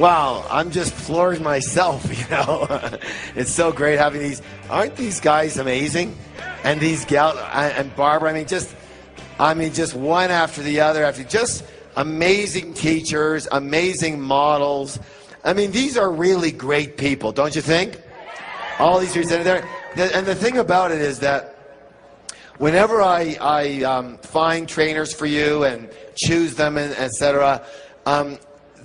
Wow, I'm just floored myself, you know. It's so great having these. Aren't these guys amazing? And these gals, and Barbara, I mean, just one after the other, after just amazing teachers, amazing models. I mean, these are really great people, don't you think? All these people sitting there. And the thing about it is that whenever I find trainers for you and choose them, and et cetera,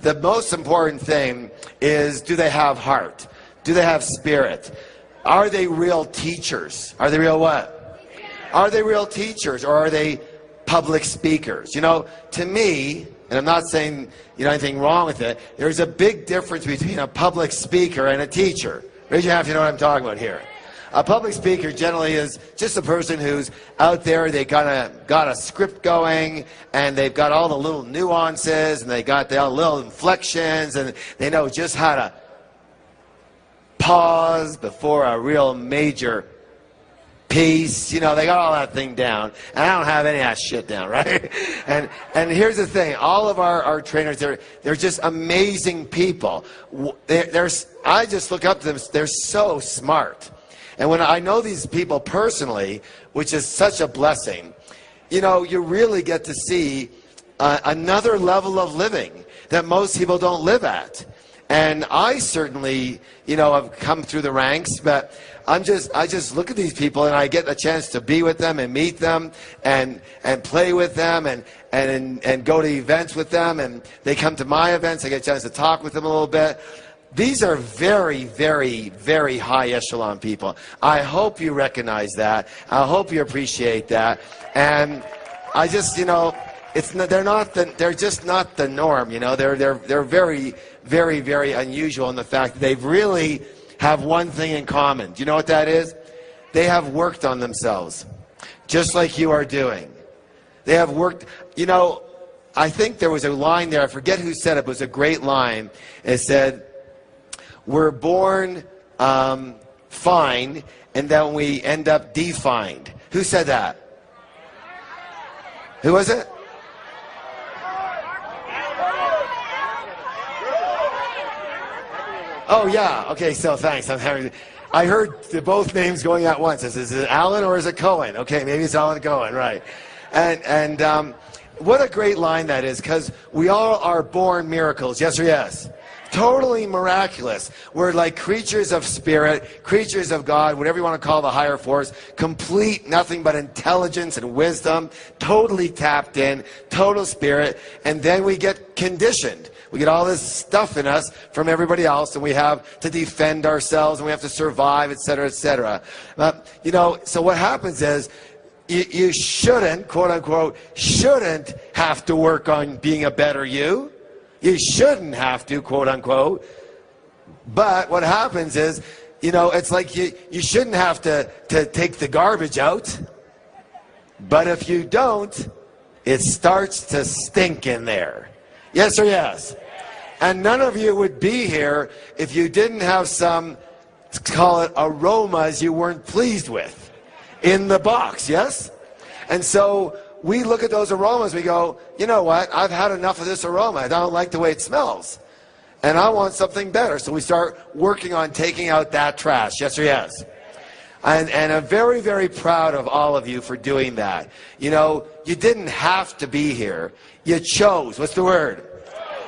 the most important thing is, do they have heart? Do they have spirit? Are they real teachers? Are they real what? Are they real teachers, or are they public speakers? You know, to me, and I'm not saying anything wrong with it, there's a big difference between a public speaker and a teacher. Raise your hand if you know what I'm talking about here. A public speaker generally is just a person who's out there, they got a script going, and they've got all the little nuances, and they got the little inflections, and they know just how to pause before a real major piece. You know, they got all that thing down, and I don't have any of that shit down, right? And here's the thing, all of our trainers, they're just amazing people. I just look up to them, they're so smart. And when I know these people personally, which is such a blessing, you know, you really get to see another level of living that most people don't live at. And I certainly, have come through the ranks, but I just look at these people, and I get a chance to be with them and meet them and play with them and go to events with them, and they come to my events. I get a chance to talk with them a little bit. These are very, very, very high echelon people. I hope you recognize that. I hope you appreciate that. And I just, they're just not the norm. They're very, very, very unusual in the fact that they really have one thing in common. Do you know what that is? They have worked on themselves, just like you are doing. They have worked. I think there was a line there. I forget who said it. It was a great line. It said, "We're born fine, and then we end up defined." Who said that? Who was it? Oh, yeah. Okay, so thanks. I heard both names going at once. Is it Alan or is it Cohen? Okay, maybe it's Alan Cohen, right. And what a great line that is, because we all are born miracles. Yes or yes? Totally miraculous. We're like creatures of spirit, creatures of God, whatever you want to call the higher force, complete, nothing but intelligence and wisdom, totally tapped in, total spirit, and then we get conditioned. We get all this stuff in us from everybody else, and we have to defend ourselves, and we have to survive, etc., etc. So what happens is, you shouldn't, quote unquote, shouldn't have to work on being a better you. You shouldn't have to, quote unquote. But what happens is, it's like you shouldn't have to take the garbage out. But if you don't, it starts to stink in there. Yes or yes? And none of you would be here if you didn't have some, let's call it, aromas you weren't pleased with in the box, yes? And so we look at those aromas, we go, you know what, I've had enough of this aroma. I don't like the way it smells. And I want something better. So we start working on taking out that trash, yes or yes? And I'm very, very proud of all of you for doing that. You didn't have to be here. You chose. What's the word?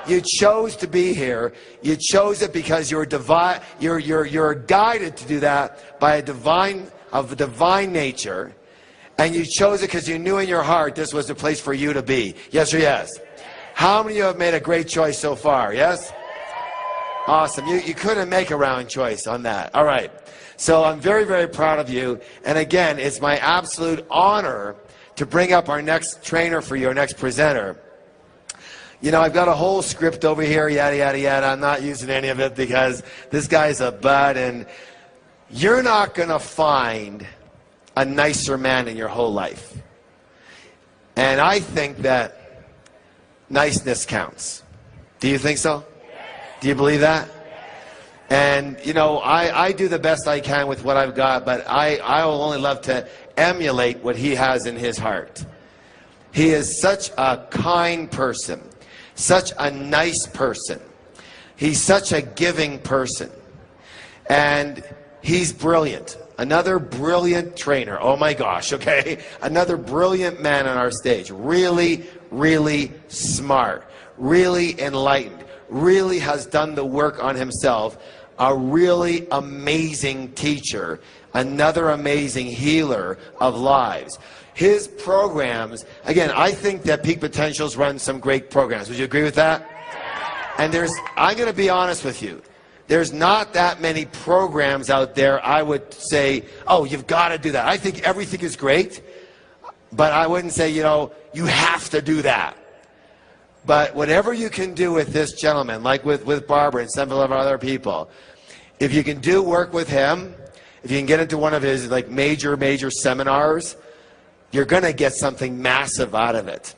You chose to be here. You chose it because you're divine. You're guided to do that by a divine nature. And you chose it because you knew in your heart this was the place for you to be. Yes or yes? How many of you have made a great choice so far? Yes? Awesome. You couldn't make a round choice on that. All right. So I'm very, very proud of you. And again, it's my absolute honor to bring up our next trainer for you, our next presenter. I've got a whole script over here, yada, yada, yada. I'm not using any of it because this guy's a bud, and you're not going to find a nicer man in your whole life. And I think that niceness counts. Do you think so? Do you believe that? And, I do the best I can with what I've got, but I will only love to emulate what he has in his heart. He is such a kind person, such a nice person, He's such a giving person. And he's brilliant. Another brilliant trainer. Oh my gosh, okay? Another brilliant man on our stage. Really, really smart. Really enlightened. Really has done the work on himself. A really amazing teacher. Another amazing healer of lives. His programs, again, I think that Peak Potentials runs some great programs. Would you agree with that? And I'm going to be honest with you. There's not that many programs out there I would say, oh, you've got to do that. I think everything is great, but I wouldn't say, you know, you have to do that. But whatever you can do with this gentleman, like with Barbara and several of our other people, if you can do work with him, if you can get into one of his like major seminars, you're going to get something massive out of it.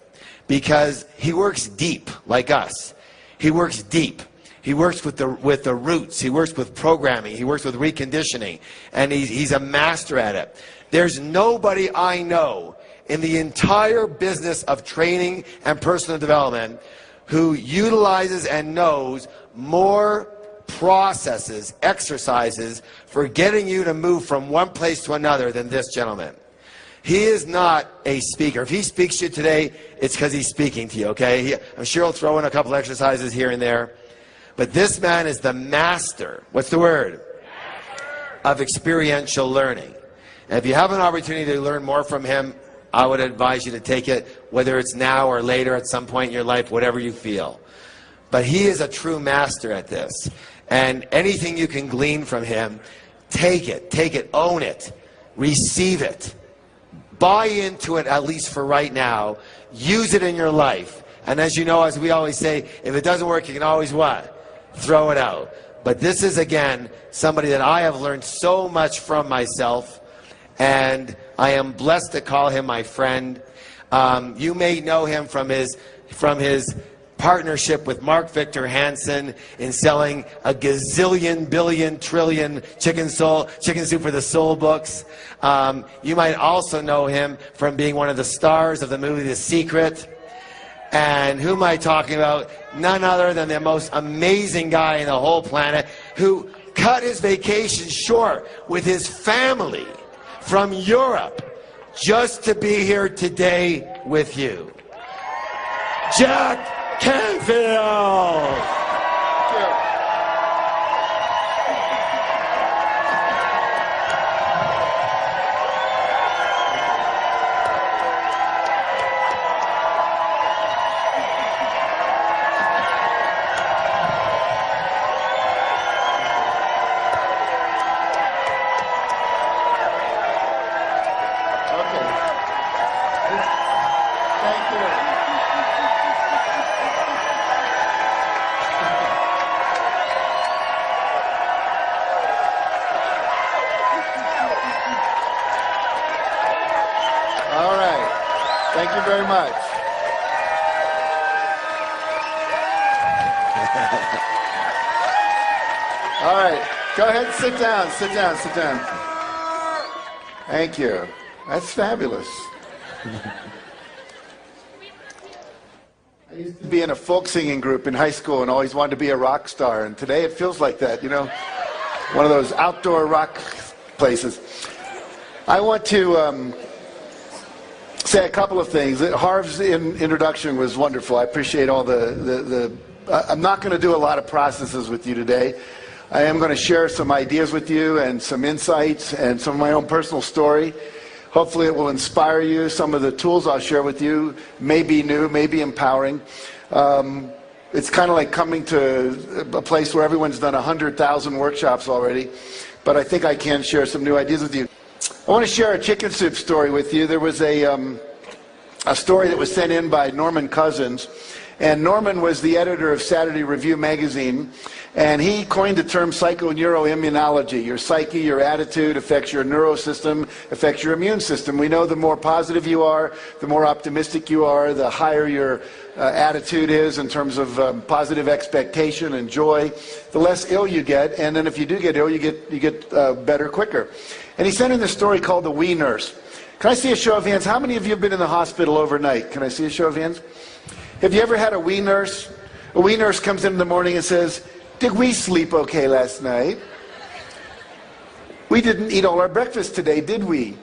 Because he works deep, like us. He works deep. He works with the roots. He works with programming. He works with reconditioning. And he's a master at it. There's nobody I know in the entire business of training and personal development who utilizes and knows more processes, exercises for getting you to move from one place to another than this gentleman. He is not a speaker. If he speaks to you today, it's because he's speaking to you, okay? I'm sure he'll throw in a couple exercises here and there. But this man is the master, what's the word? Master. Of experiential learning. And if you have an opportunity to learn more from him, I would advise you to take it, whether it's now or later at some point in your life, whatever you feel. But he is a true master at this. And anything you can glean from him, take it, own it, receive it. Buy into it, at least for right now. Use it in your life. And as you know, as we always say, if it doesn't work, you can always what? Throw it out. But this is, again, somebody that I have learned so much from myself, and I am blessed to call him my friend. You may know him from his partnership with Mark Victor Hansen in selling a gazillion, billion, trillion chicken soup for the soul books. You might also know him from being one of the stars of the movie The Secret. And who am I talking about? None other than the most amazing guy in the whole planet who cut his vacation short with his family from Europe just to be here today with you. Jack Canfield! Thank you very much. All right, go ahead and sit down, sit down, sit down. Thank you. That's fabulous. I used to be in a folk singing group in high school and always wanted to be a rock star, and today it feels like that, you know, one of those outdoor rock places. I want to say a couple of things. Harv's introduction was wonderful. I appreciate all I'm not going to do a lot of processes with you today. I am going to share some ideas with you and some insights and some of my own personal story. Hopefully it will inspire you. Some of the tools I'll share with you may be new, may be empowering. It's kind of like coming to a place where everyone's done 100,000 workshops already, but I think I can share some new ideas with you. I want to share a chicken soup story with you. There was a story that was sent in by Norman Cousins, and Norman was the editor of Saturday Review magazine, and he coined the term psychoneuroimmunology. Your psyche, your attitude affects your neurosystem, affects your immune system. We know the more positive you are, the more optimistic you are, the higher your attitude is in terms of positive expectation and joy, the less ill you get, and then if you do get ill, you get better quicker. And he sent in this story called The Wee Nurse. Can I see a show of hands? How many of you have been in the hospital overnight? Can I see a show of hands? Have you ever had a wee nurse? A wee nurse comes in the morning and says, Did we sleep okay last night? We didn't eat all our breakfast today, did we?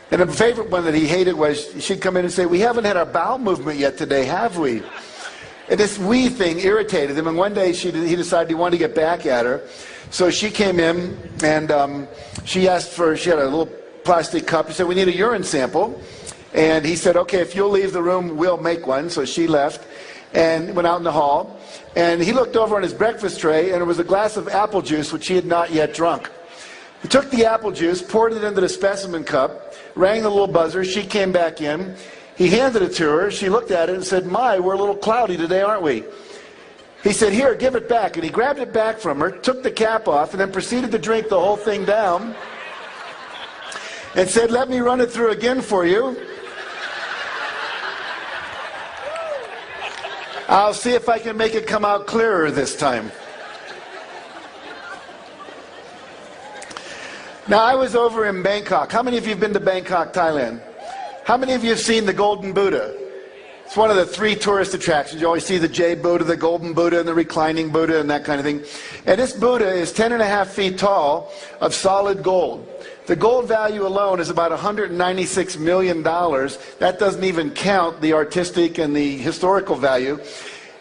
And a favorite one that he hated was she'd come in and say, we haven't had our bowel movement yet today, have we? And this we thing irritated him. And one day he decided he wanted to get back at her. So she came in and she had a little plastic cup. He said, we need a urine sample. And he said, okay, if you'll leave the room, we'll make one. So she left and went out in the hall. And he looked over on his breakfast tray, and there was a glass of apple juice, which he had not yet drunk. He took the apple juice, poured it into the specimen cup, rang the little buzzer. She came back in. He handed it to her. She looked at it and said, my, we're a little cloudy today, aren't we? He said, here, give it back. And he grabbed it back from her, took the cap off, and then proceeded to drink the whole thing down and said, let me run it through again for you. I'll see if I can make it come out clearer this time. Now, I was over in Bangkok. How many of you have been to Bangkok, Thailand? How many of you have seen the Golden Buddha? It's one of the 3 tourist attractions. You always see the Jade Buddha, the Golden Buddha, and the reclining Buddha, and that kind of thing. And this Buddha is 10.5 feet tall of solid gold. The gold value alone is about $196 million. That doesn't even count the artistic and the historical value.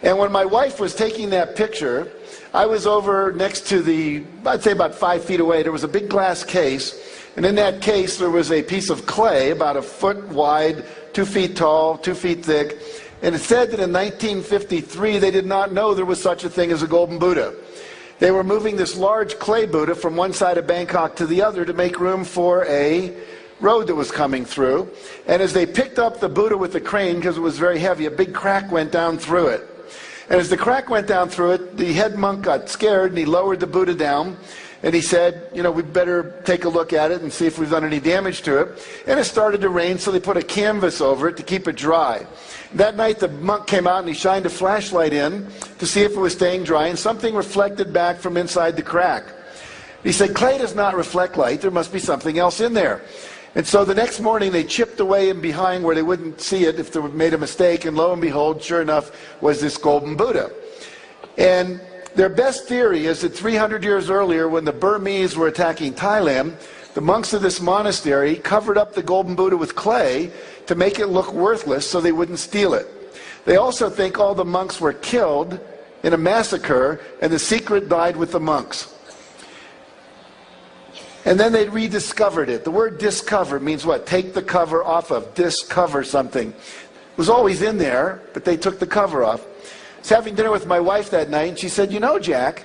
And when my wife was taking that picture, I was over next to I'd say about 5 feet away, there was a big glass case. And in that case, there was a piece of clay about 1 foot wide, 2 feet tall, 2 feet thick. And it said that in 1953, they did not know there was such a thing as a golden Buddha. They were moving this large clay Buddha from one side of Bangkok to the other to make room for a road that was coming through. And as they picked up the Buddha with the crane, because it was very heavy, a big crack went down through it. And as the crack went down through it, the head monk got scared and he lowered the Buddha down. And he said, you know, we better take a look at it and see if we've done any damage to it. And it started to rain, so they put a canvas over it to keep it dry. That night the monk came out and he shined a flashlight in to see if it was staying dry, and something reflected back from inside the crack. He said, clay does not reflect light, there must be something else in there. And so the next morning they chipped away in behind where they wouldn't see it if they made a mistake, and lo and behold, sure enough, was this golden Buddha. And their best theory is that 300 years earlier, when the Burmese were attacking Thailand, the monks of this monastery covered up the golden Buddha with clay to make it look worthless so they wouldn't steal it. They also think all the monks were killed in a massacre and the secret died with the monks. And then they rediscovered it. The word discover means what? Take the cover off of. Discover something. It was always in there, but they took the cover off. I was having dinner with my wife that night, and she said, you know, Jack,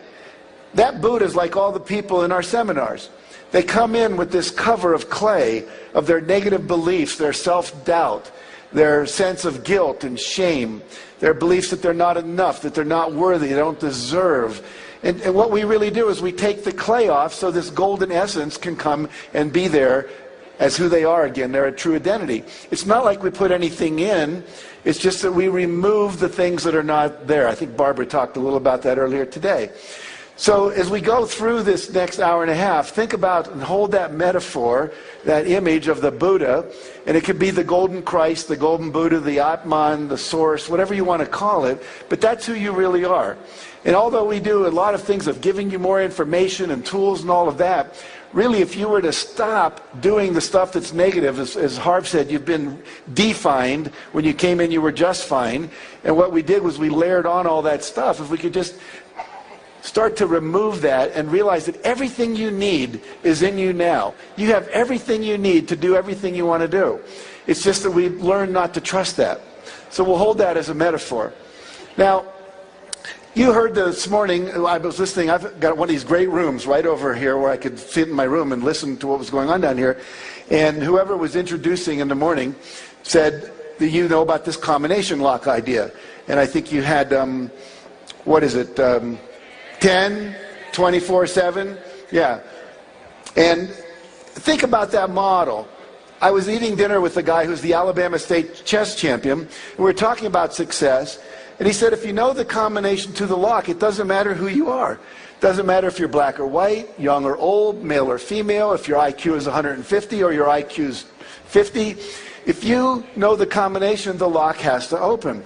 that Buddha is like all the people in our seminars. They come in with this cover of clay of their negative beliefs, their self-doubt, their sense of guilt and shame, their beliefs that they're not enough, that they're not worthy, they don't deserve. And what we really do is we take the clay off so this golden essence can come and be there as who they are again, their true identity. It's not like we put anything in, it's just that we remove the things that are not there. I think Barbara talked a little about that earlier today. So as we go through this next hour and a half, think about and hold that metaphor, that image of the Buddha, and it could be the golden Christ, the golden Buddha, the Atman, the source, whatever you want to call it, but that's who you really are. And although we do a lot of things of giving you more information and tools and all of that, really if you were to stop doing the stuff that's negative, as Harv said, you've been defined. When you came in, you were just fine. And what we did was we layered on all that stuff. If we could just start to remove that and realize that everything you need is in you now. You have everything you need to do everything you want to do. It's just that we learn not to trust that. So we'll hold that as a metaphor. Now, you heard this morning, I was listening, I've got one of these great rooms right over here where I could sit in my room and listen to what was going on down here. And whoever was introducing in the morning said, do you know about this combination lock idea? And I think you had, what is it, 10, 24/7? Yeah. And think about that model. I was eating dinner with a guy who's the Alabama State chess champion, and we were talking about success. And he said, if you know the combination to the lock, it doesn't matter who you are. It doesn't matter if you're black or white, young or old, male or female, if your IQ is 150 or your IQ is 50. If you know the combination, the lock has to open.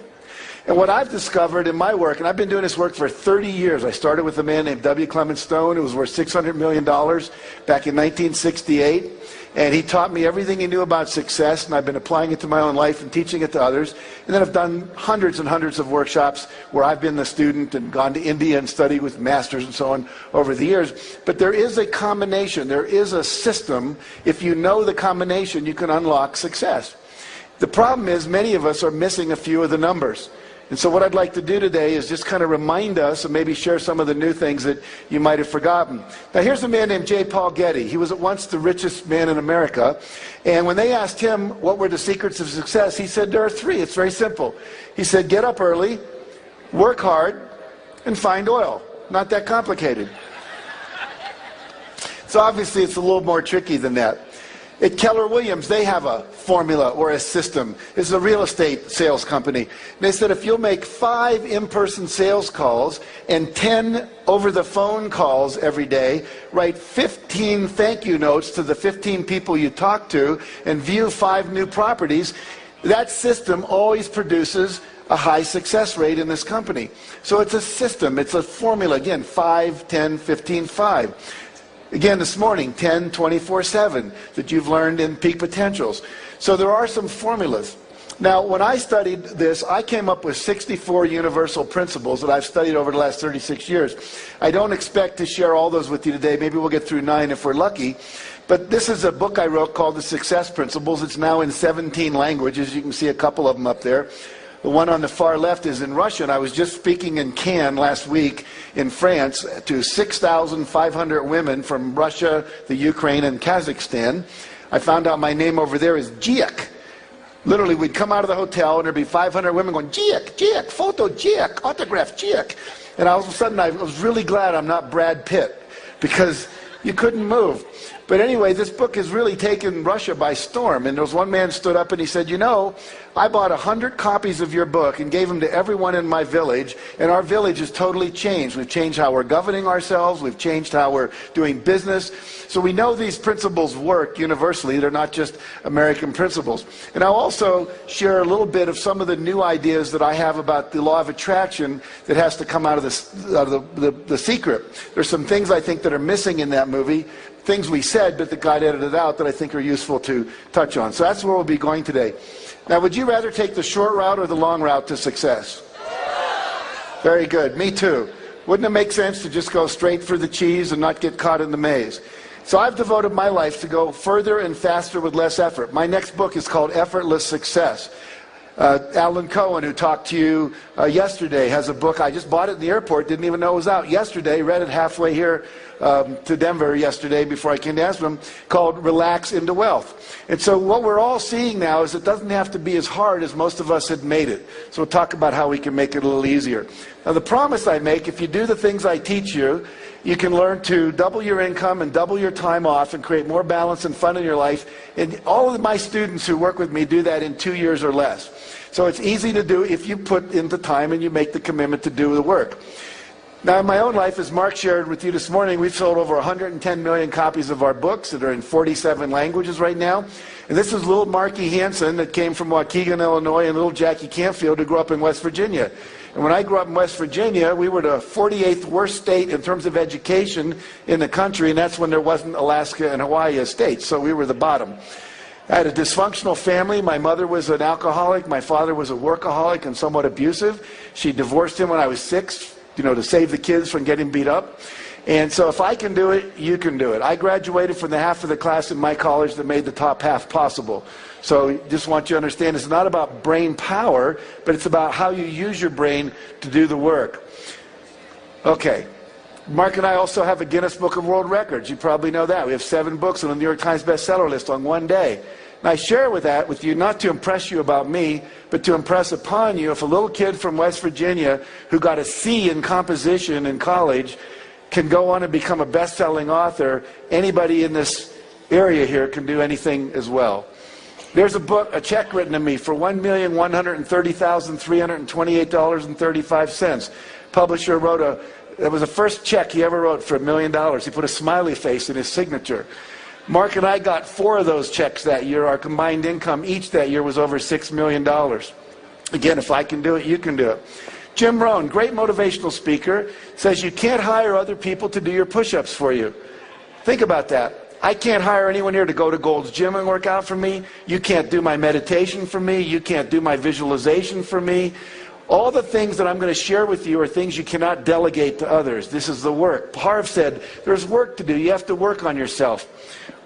And what I've discovered in my work, and I've been doing this work for 30 years. I started with a man named W. Clement Stone, who was worth $600 million back in 1968. And he taught me everything he knew about success, and I've been applying it to my own life and teaching it to others. And then I've done hundreds and hundreds of workshops where I've been the student and gone to India and studied with masters and so on over the years. But there is a combination. There is a system. If you know the combination, you can unlock success. The problem is many of us are missing a few of the numbers. And so what I'd like to do today is just kind of remind us and maybe share some of the new things that you might have forgotten. Now here's a man named J. Paul Getty. He was at once the richest man in America. And when they asked him what were the secrets of success, he said there are three. It's very simple. He said get up early, work hard, and find oil. Not that complicated. So obviously it's a little more tricky than that. At Keller Williams, they have a formula or a system. It's a real estate sales company. And they said if you'll make 5 in-person sales calls and 10 over-the-phone calls every day, write 15 thank you notes to the 15 people you talk to, and view 5 new properties, that system always produces a high success rate in this company. So it's a system. It's a formula. Again, 5, 10, 15, 5. Again, this morning, 10, 24/7 that you've learned in Peak Potentials. So there are some formulas. Now, when I studied this, I came up with 64 universal principles that I've studied over the last 36 years. I don't expect to share all those with you today. Maybe we'll get through 9 if we're lucky. But this is a book I wrote called The Success Principles. It's now in 17 languages. You can see a couple of them up there. The one on the far left is in Russian. I was just speaking in Cannes last week in France to 6,500 women from Russia, the Ukraine, and Kazakhstan. I found out my name over there is Giek. Literally, we'd come out of the hotel and there'd be 500 women going, Giek, Giek, photo, Giek, autograph, Giek. And all of a sudden, I was really glad I'm not Brad Pitt, because you couldn't move. But anyway, this book has really taken Russia by storm. And there was one man stood up and he said, you know, I bought 100 copies of your book and gave them to everyone in my village, and our village has totally changed. We've changed how we're governing ourselves. We've changed how we're doing business. So we know these principles work universally. They're not just American principles. And I'll also share a little bit of some of the new ideas that I have about the law of attraction that has to come out of the secret. There's some things I think that are missing in that movie, things we said but that got edited out that I think are useful to touch on. So that's where we'll be going today. Now, would you rather take the short route or the long route to success? Very good. Me too. Wouldn't it make sense to just go straight for the cheese and not get caught in the maze? So I've devoted my life to go further and faster with less effort. My next book is called Effortless Success. Alan Cohen, who talked to you yesterday, has a book. I just bought it in the airport, didn't even know it was out yesterday, read it halfway here to Denver yesterday before I came to Amsterdam, called Relax into Wealth. And so what we're all seeing now is it doesn't have to be as hard as most of us had made it. So we'll talk about how we can make it a little easier. Now, the promise I make, if you do the things I teach you, you can learn to double your income and double your time off and create more balance and fun in your life. And all of my students who work with me do that in 2 years or less. So it's easy to do if you put in the time and you make the commitment to do the work. Now, in my own life, as Mark shared with you this morning, we've sold over 110 million copies of our books that are in 47 languages right now. And this is little Marky Hansen that came from Waukegan, Illinois, and little Jackie Campfield who grew up in West Virginia. And when I grew up in West Virginia, we were the 48th worst state in terms of education in the country, and that's when there wasn't Alaska and Hawaii as states, so we were the bottom. I had a dysfunctional family. My mother was an alcoholic. My father was a workaholic and somewhat abusive. She divorced him when I was 6, to save the kids from getting beat up. And so if I can do it, you can do it. I graduated from the half of the class in my college that made the top half possible. So just want you to understand, it's not about brain power, but it's about how you use your brain to do the work. Okay. Mark and I also have a Guinness Book of World Records. You probably know that. We have 7 books on the New York Times bestseller list on one day. And I share with you not to impress you about me, but to impress upon you if a little kid from West Virginia who got a C in composition in college can go on and become a best-selling author, anybody in this area here can do anything as well. There's a check written to me for $1,130,328.35. Publisher wrote that was the first check he ever wrote for $1 million. He put a smiley face in his signature. Mark and I got 4 of those checks that year. Our combined income each that year was over $6 million. Again, if I can do it, you can do it. Jim Rohn, great motivational speaker, says you can't hire other people to do your push-ups for you. Think about that. I can't hire anyone here to go to Gold's Gym and work out for me. You can't do my meditation for me. You can't do my visualization for me. All the things that I'm going to share with you are things you cannot delegate to others. This is the work. Harv said, there's work to do. You have to work on yourself.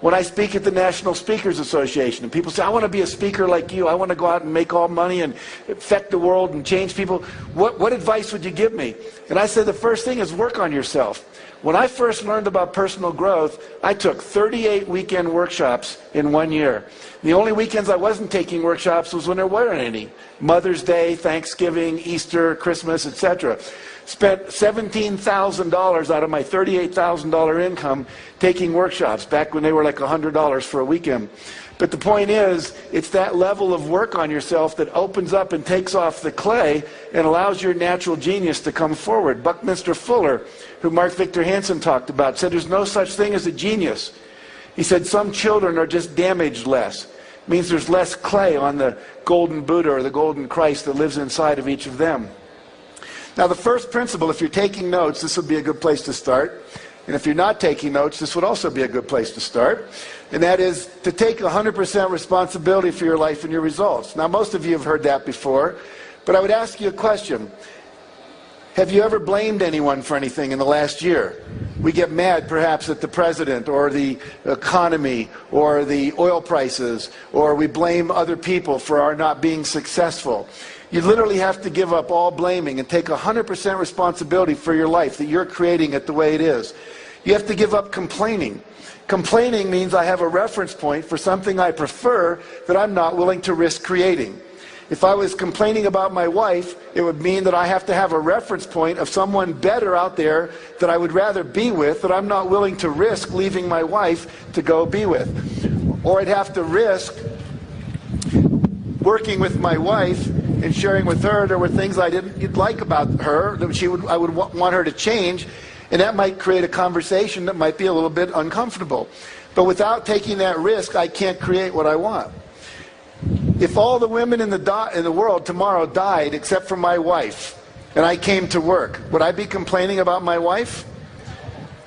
When I speak at the National Speakers Association, and people say, I want to be a speaker like you. I want to go out and make all money and affect the world and change people. What advice would you give me? And I said, the first thing is work on yourself. When I first learned about personal growth, I took 38 weekend workshops in 1 year. The only weekends I wasn't taking workshops was when there weren't any. Mother's Day, Thanksgiving, Easter, Christmas, etc. Spent $17,000 out of my $38,000 income taking workshops back when they were like $100 for a weekend. But the point is, it's that level of work on yourself that opens up and takes off the clay and allows your natural genius to come forward. Buckminster Fuller, who Mark Victor Hansen talked about, said there's no such thing as a genius. He said some children are just damaged less. It means there's less clay on the golden Buddha or the golden Christ that lives inside of each of them. Now the first principle, if you're taking notes, this would be a good place to start. And if you're not taking notes, this would also be a good place to start. And that is to take 100% responsibility for your life and your results. Now most of you have heard that before, but I would ask you a question. Have you ever blamed anyone for anything in the last year? We get mad perhaps at the president or the economy or the oil prices, or we blame other people for our not being successful. You literally have to give up all blaming and take 100% responsibility for your life, that you're creating it the way it is. You have to give up complaining. Complaining means I have a reference point for something I prefer that I'm not willing to risk creating. If I was complaining about my wife, it would mean that I have to have a reference point of someone better out there that I would rather be with, that I'm not willing to risk leaving my wife to go be with. Or I'd have to risk working with my wife and sharing with her there were things I didn't like about her that I would want her to change, and that might create a conversation that might be a little bit uncomfortable. But without taking that risk, I can't create what I want. If all the women in the world tomorrow died except for my wife, and I came to work, would I be complaining about my wife?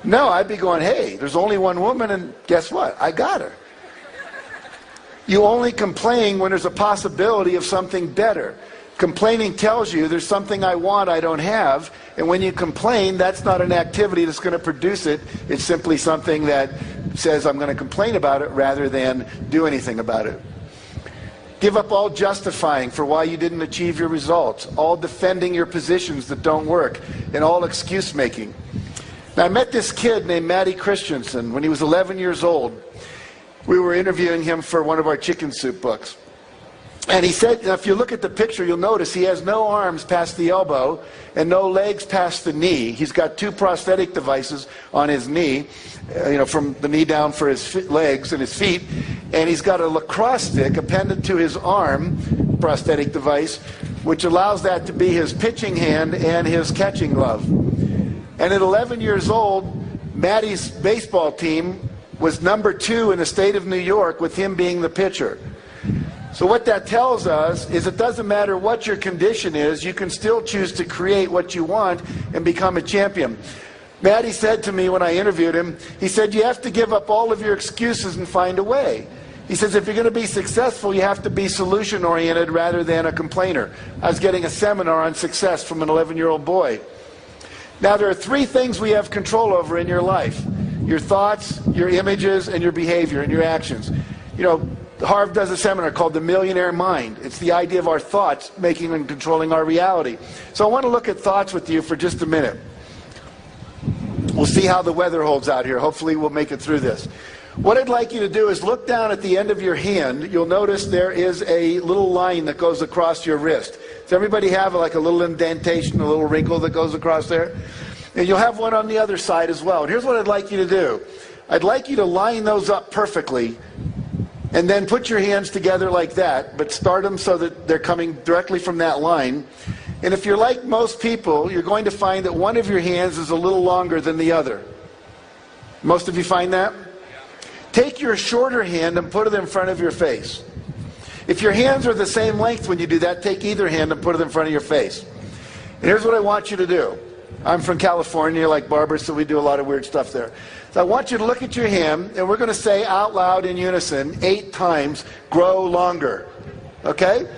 No, I'd be going, hey, there's only one woman, and guess what? I got her. You only complain when there's a possibility of something better. Complaining tells you there's something I want I don't have, and when you complain, that's not an activity that's going to produce it. It's simply something that says I'm going to complain about it rather than do anything about it. Give up all justifying for why you didn't achieve your results, all defending your positions that don't work, and all excuse making. Now, I met this kid named Matty Christensen when he was 11 years old. We were interviewing him for one of our chicken soup books. And he said, if you look at the picture, you'll notice he has no arms past the elbow and no legs past the knee. He's got 2 prosthetic devices on his knee, from the knee down for his legs and his feet. And he's got a lacrosse stick appended to his arm, prosthetic device, which allows that to be his pitching hand and his catching glove. And at 11 years old, Matty's baseball team was number 2 in the state of New York, with him being the pitcher. So what that tells us is it doesn't matter what your condition is, you can still choose to create what you want and become a champion. Matty said to me when I interviewed him, he said, you have to give up all of your excuses and find a way. He says, if you're going to be successful, you have to be solution-oriented rather than a complainer. I was getting a seminar on success from an 11-year-old boy. Now, there are 3 things we have control over in your life: your thoughts, your images, and your behavior and your actions. Harv does a seminar called The Millionaire Mind. It's the idea of our thoughts making and controlling our reality. So I want to look at thoughts with you for just a minute. We'll see how the weather holds out here. Hopefully we'll make it through this. What I'd like you to do is look down at the end of your hand. You'll notice there is a little line that goes across your wrist. Does everybody have like a little indentation, a little wrinkle that goes across there? And you'll have one on the other side as well. And here's what I'd like you to do. I'd like you to line those up perfectly, and then put your hands together like that, but start them so that they're coming directly from that line. And if you're like most people, you're going to find that one of your hands is a little longer than the other. Most of you find that? Take your shorter hand and put it in front of your face. If your hands are the same length when you do that, take either hand and put it in front of your face. And here's what I want you to do. I'm from California, like Barbara, so we do a lot of weird stuff there. So I want you to look at your hand, and we're going to say out loud in unison 8 times, grow longer. Okay?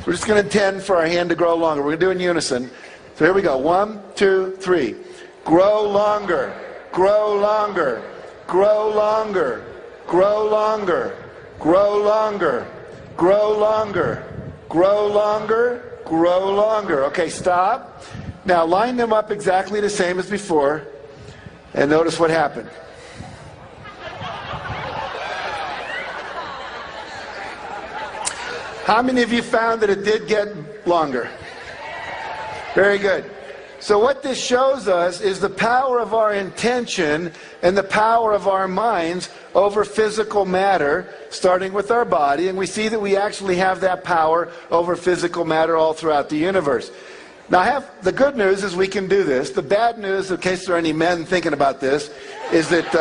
We're just going to intend for our hand to grow longer. We're going to do it in unison. So here we go. 1, 2, 3. Grow longer. Grow longer. Grow longer. Grow longer. Grow longer. Grow longer. Grow longer. Grow longer. Okay, stop. Now line them up exactly the same as before, and notice what happened. How many of you found that it did get longer? Very good. So what this shows us is the power of our intention and the power of our minds over physical matter, starting with our body, and we see that we actually have that power over physical matter all throughout the universe. Now, the good news is we can do this. The bad news, in case there are any men thinking about this, is that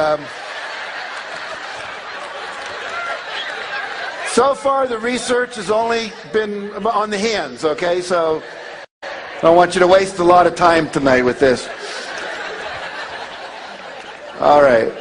so far the research has only been on the hands, okay? So I don't want you to waste a lot of time tonight with this. All right.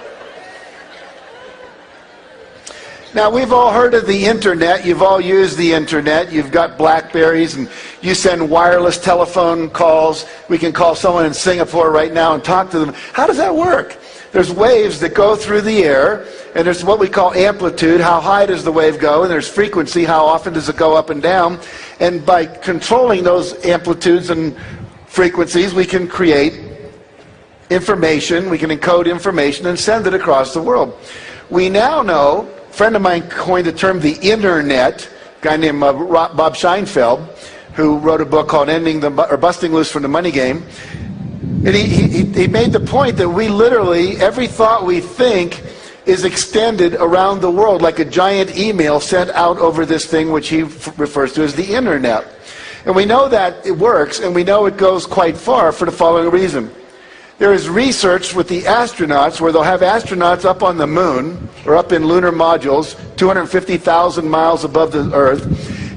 Now, we've all heard of the internet. You've all used the internet. You've got Blackberries, and you send wireless telephone calls. We can call someone in Singapore right now and talk to them. How does that work? There's waves that go through the air, and there's what we call amplitude. How high does the wave go? And there's frequency. How often does it go up and down? And by controlling those amplitudes and frequencies, we can create information. We can encode information and send it across the world. We now know, a friend of mine coined the term the internet, a guy named Bob Scheinfeld, who wrote a book called Busting Loose from the Money Game. And he made the point that we literally, every thought we think is extended around the world like a giant email sent out over this thing which he refers to as the internet. And we know that it works, and we know it goes quite far for the following reason. There is research with the astronauts where they'll have astronauts up on the moon or up in lunar modules 250,000 miles above the Earth,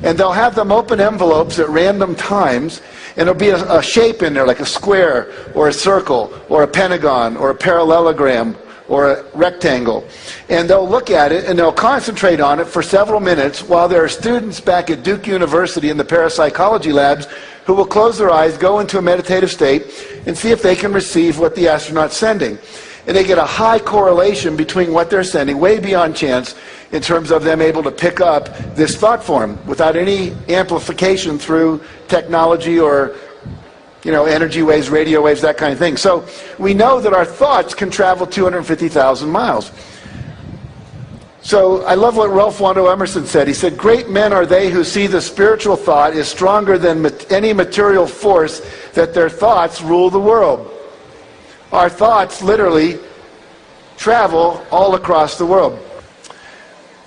and they'll have them open envelopes at random times, and there'll be a shape in there like a square or a circle or a pentagon or a parallelogram or a rectangle. And they'll look at it and they'll concentrate on it for several minutes while there are students back at Duke University in the parapsychology labs who will close their eyes, go into a meditative state, and see if they can receive what the astronaut's sending. And they get a high correlation between what they're sending, way beyond chance, in terms of them able to pick up this thought form without any amplification through technology or energy waves, radio waves, that kind of thing. So we know that our thoughts can travel 250,000 miles. So I love what Ralph Waldo Emerson said. He said, "Great men are they who see the spiritual thought is stronger than any material force, that their thoughts rule the world." Our thoughts literally travel all across the world.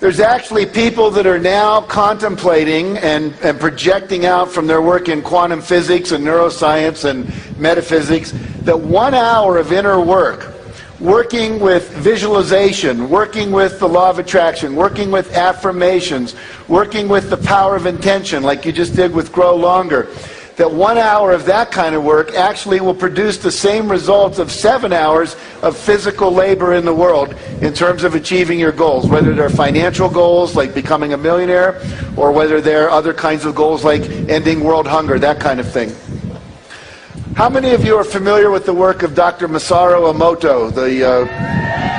There's actually people that are now contemplating and projecting out from their work in quantum physics and neuroscience and metaphysics that 1 hour of inner work, working with visualization, working with the law of attraction, working with affirmations, working with the power of intention like you just did with Grow Longer, that 1 hour of that kind of work actually will produce the same results of 7 hours of physical labor in the world in terms of achieving your goals, whether they're financial goals like becoming a millionaire or whether they're other kinds of goals like ending world hunger, that kind of thing. How many of you are familiar with the work of Dr. Masaru Emoto, the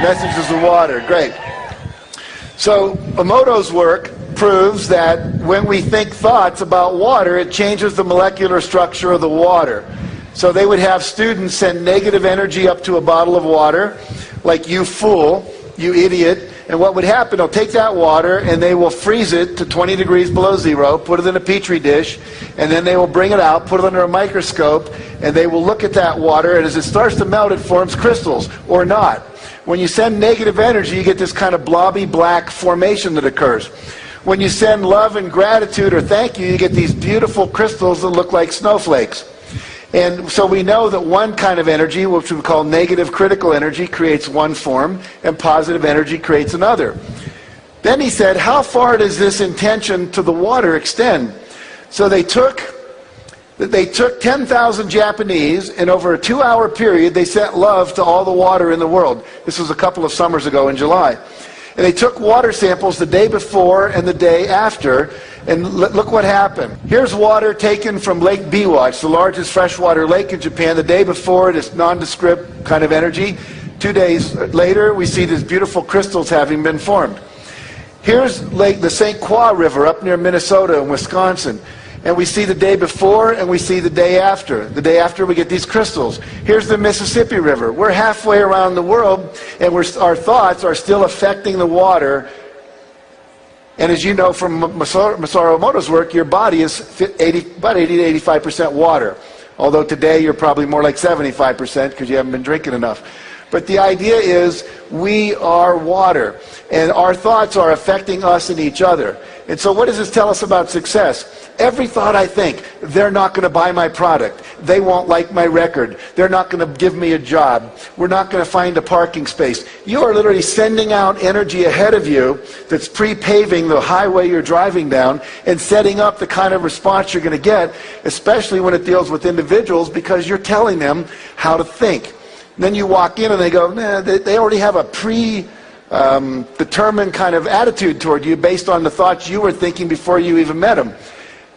Messages of Water? Great. So Emoto's work proves that when we think thoughts about water, it changes the molecular structure of the water. So they would have students send negative energy up to a bottle of water, like "you fool," "you idiot," and what would happen, they'll take that water and they will freeze it to 20 degrees below zero, put it in a petri dish, and then they will bring it out, put it under a microscope, and they will look at that water, and as it starts to melt, it forms crystals, or not. When you send negative energy, you get this kind of blobby black formation that occurs. When you send love and gratitude or thank you, you get these beautiful crystals that look like snowflakes. And so we know that one kind of energy, which we call negative critical energy, creates one form, and positive energy creates another. Then he said, how far does this intention to the water extend? So they took 10,000 Japanese, and over a 2-hour period, they sent love to all the water in the world. This was a couple of summers ago in July. And they took water samples the day before and the day after, and look what happened. Here's water taken from Lake Biwa. It's the largest freshwater lake in Japan. The day before, it is nondescript kind of energy. 2 days later, we see these beautiful crystals having been formed. Here's the St. Croix River up near Minnesota and Wisconsin. And we see the day before and we see the day after. The day after we get these crystals. Here's the Mississippi River. We're halfway around the world, and our thoughts are still affecting the water. And as you know from Masaru Emoto's work, your body is about 80 to 85% water. Although today you're probably more like 75% because you haven't been drinking enough. But the idea is we are water, and our thoughts are affecting us and each other. And so what does this tell us about success? Every thought I think, they're not going to buy my product. They won't like my record. They're not going to give me a job. We're not going to find a parking space. You are literally sending out energy ahead of you that's pre-paving the highway you're driving down and setting up the kind of response you're going to get, especially when it deals with individuals, because you're telling them how to think. And then you walk in and they go, nah, they already have a determined kind of attitude toward you based on the thoughts you were thinking before you even met them.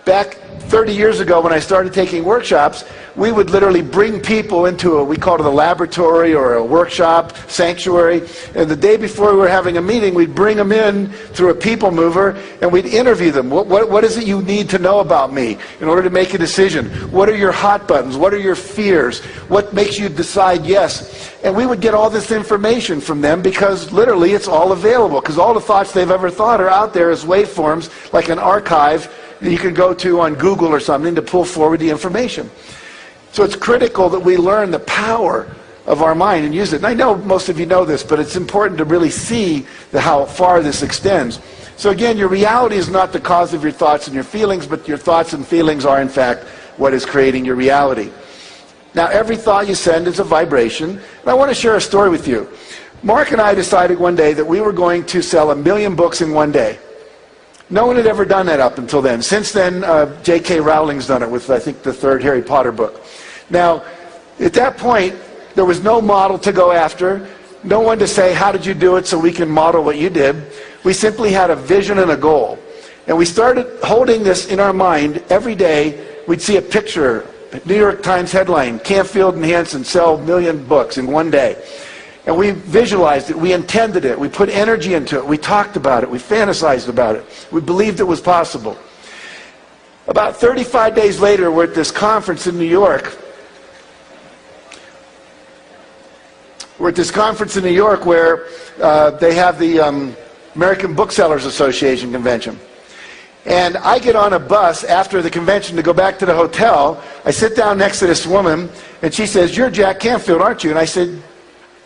Back 30 years ago when I started taking workshops, we would literally bring people into we called it a laboratory or a workshop, sanctuary, and the day before we were having a meeting, we'd bring them in through a people mover and we'd interview them. What is it you need to know about me in order to make a decision? What are your hot buttons? What are your fears? What makes you decide yes? And we would get all this information from them because literally it's all available, because all the thoughts they've ever thought are out there as waveforms, like an archive that you can go to on Google or something to pull forward the information. So it's critical that we learn the power of our mind and use it. And I know most of you know this, but it's important to really see how far this extends. So again, your reality is not the cause of your thoughts and your feelings, but your thoughts and feelings are in fact what is creating your reality. Now every thought you send is a vibration, and I want to share a story with you. Mark and I decided one day that we were going to sell 1 million books in one day. No one had ever done that up until then. Since then, J.K. Rowling's done it with, I think, the 3rd Harry Potter book. Now, at that point, there was no model to go after, no one to say, how did you do it so we can model what you did. We simply had a vision and a goal. And we started holding this in our mind every day. We'd see a picture, New York Times headline, Canfield and Hansen sell 1 million books in one day. And we visualized it, we intended it, we put energy into it, we talked about it, we fantasized about it, we believed it was possible. About 35 days later, we're at this conference in New York. We're at this conference in New York where they have the American Booksellers Association convention. And I get on a bus after the convention to go back to the hotel. I sit down next to this woman, and she says, "You're Jack Canfield, aren't you?" And I said,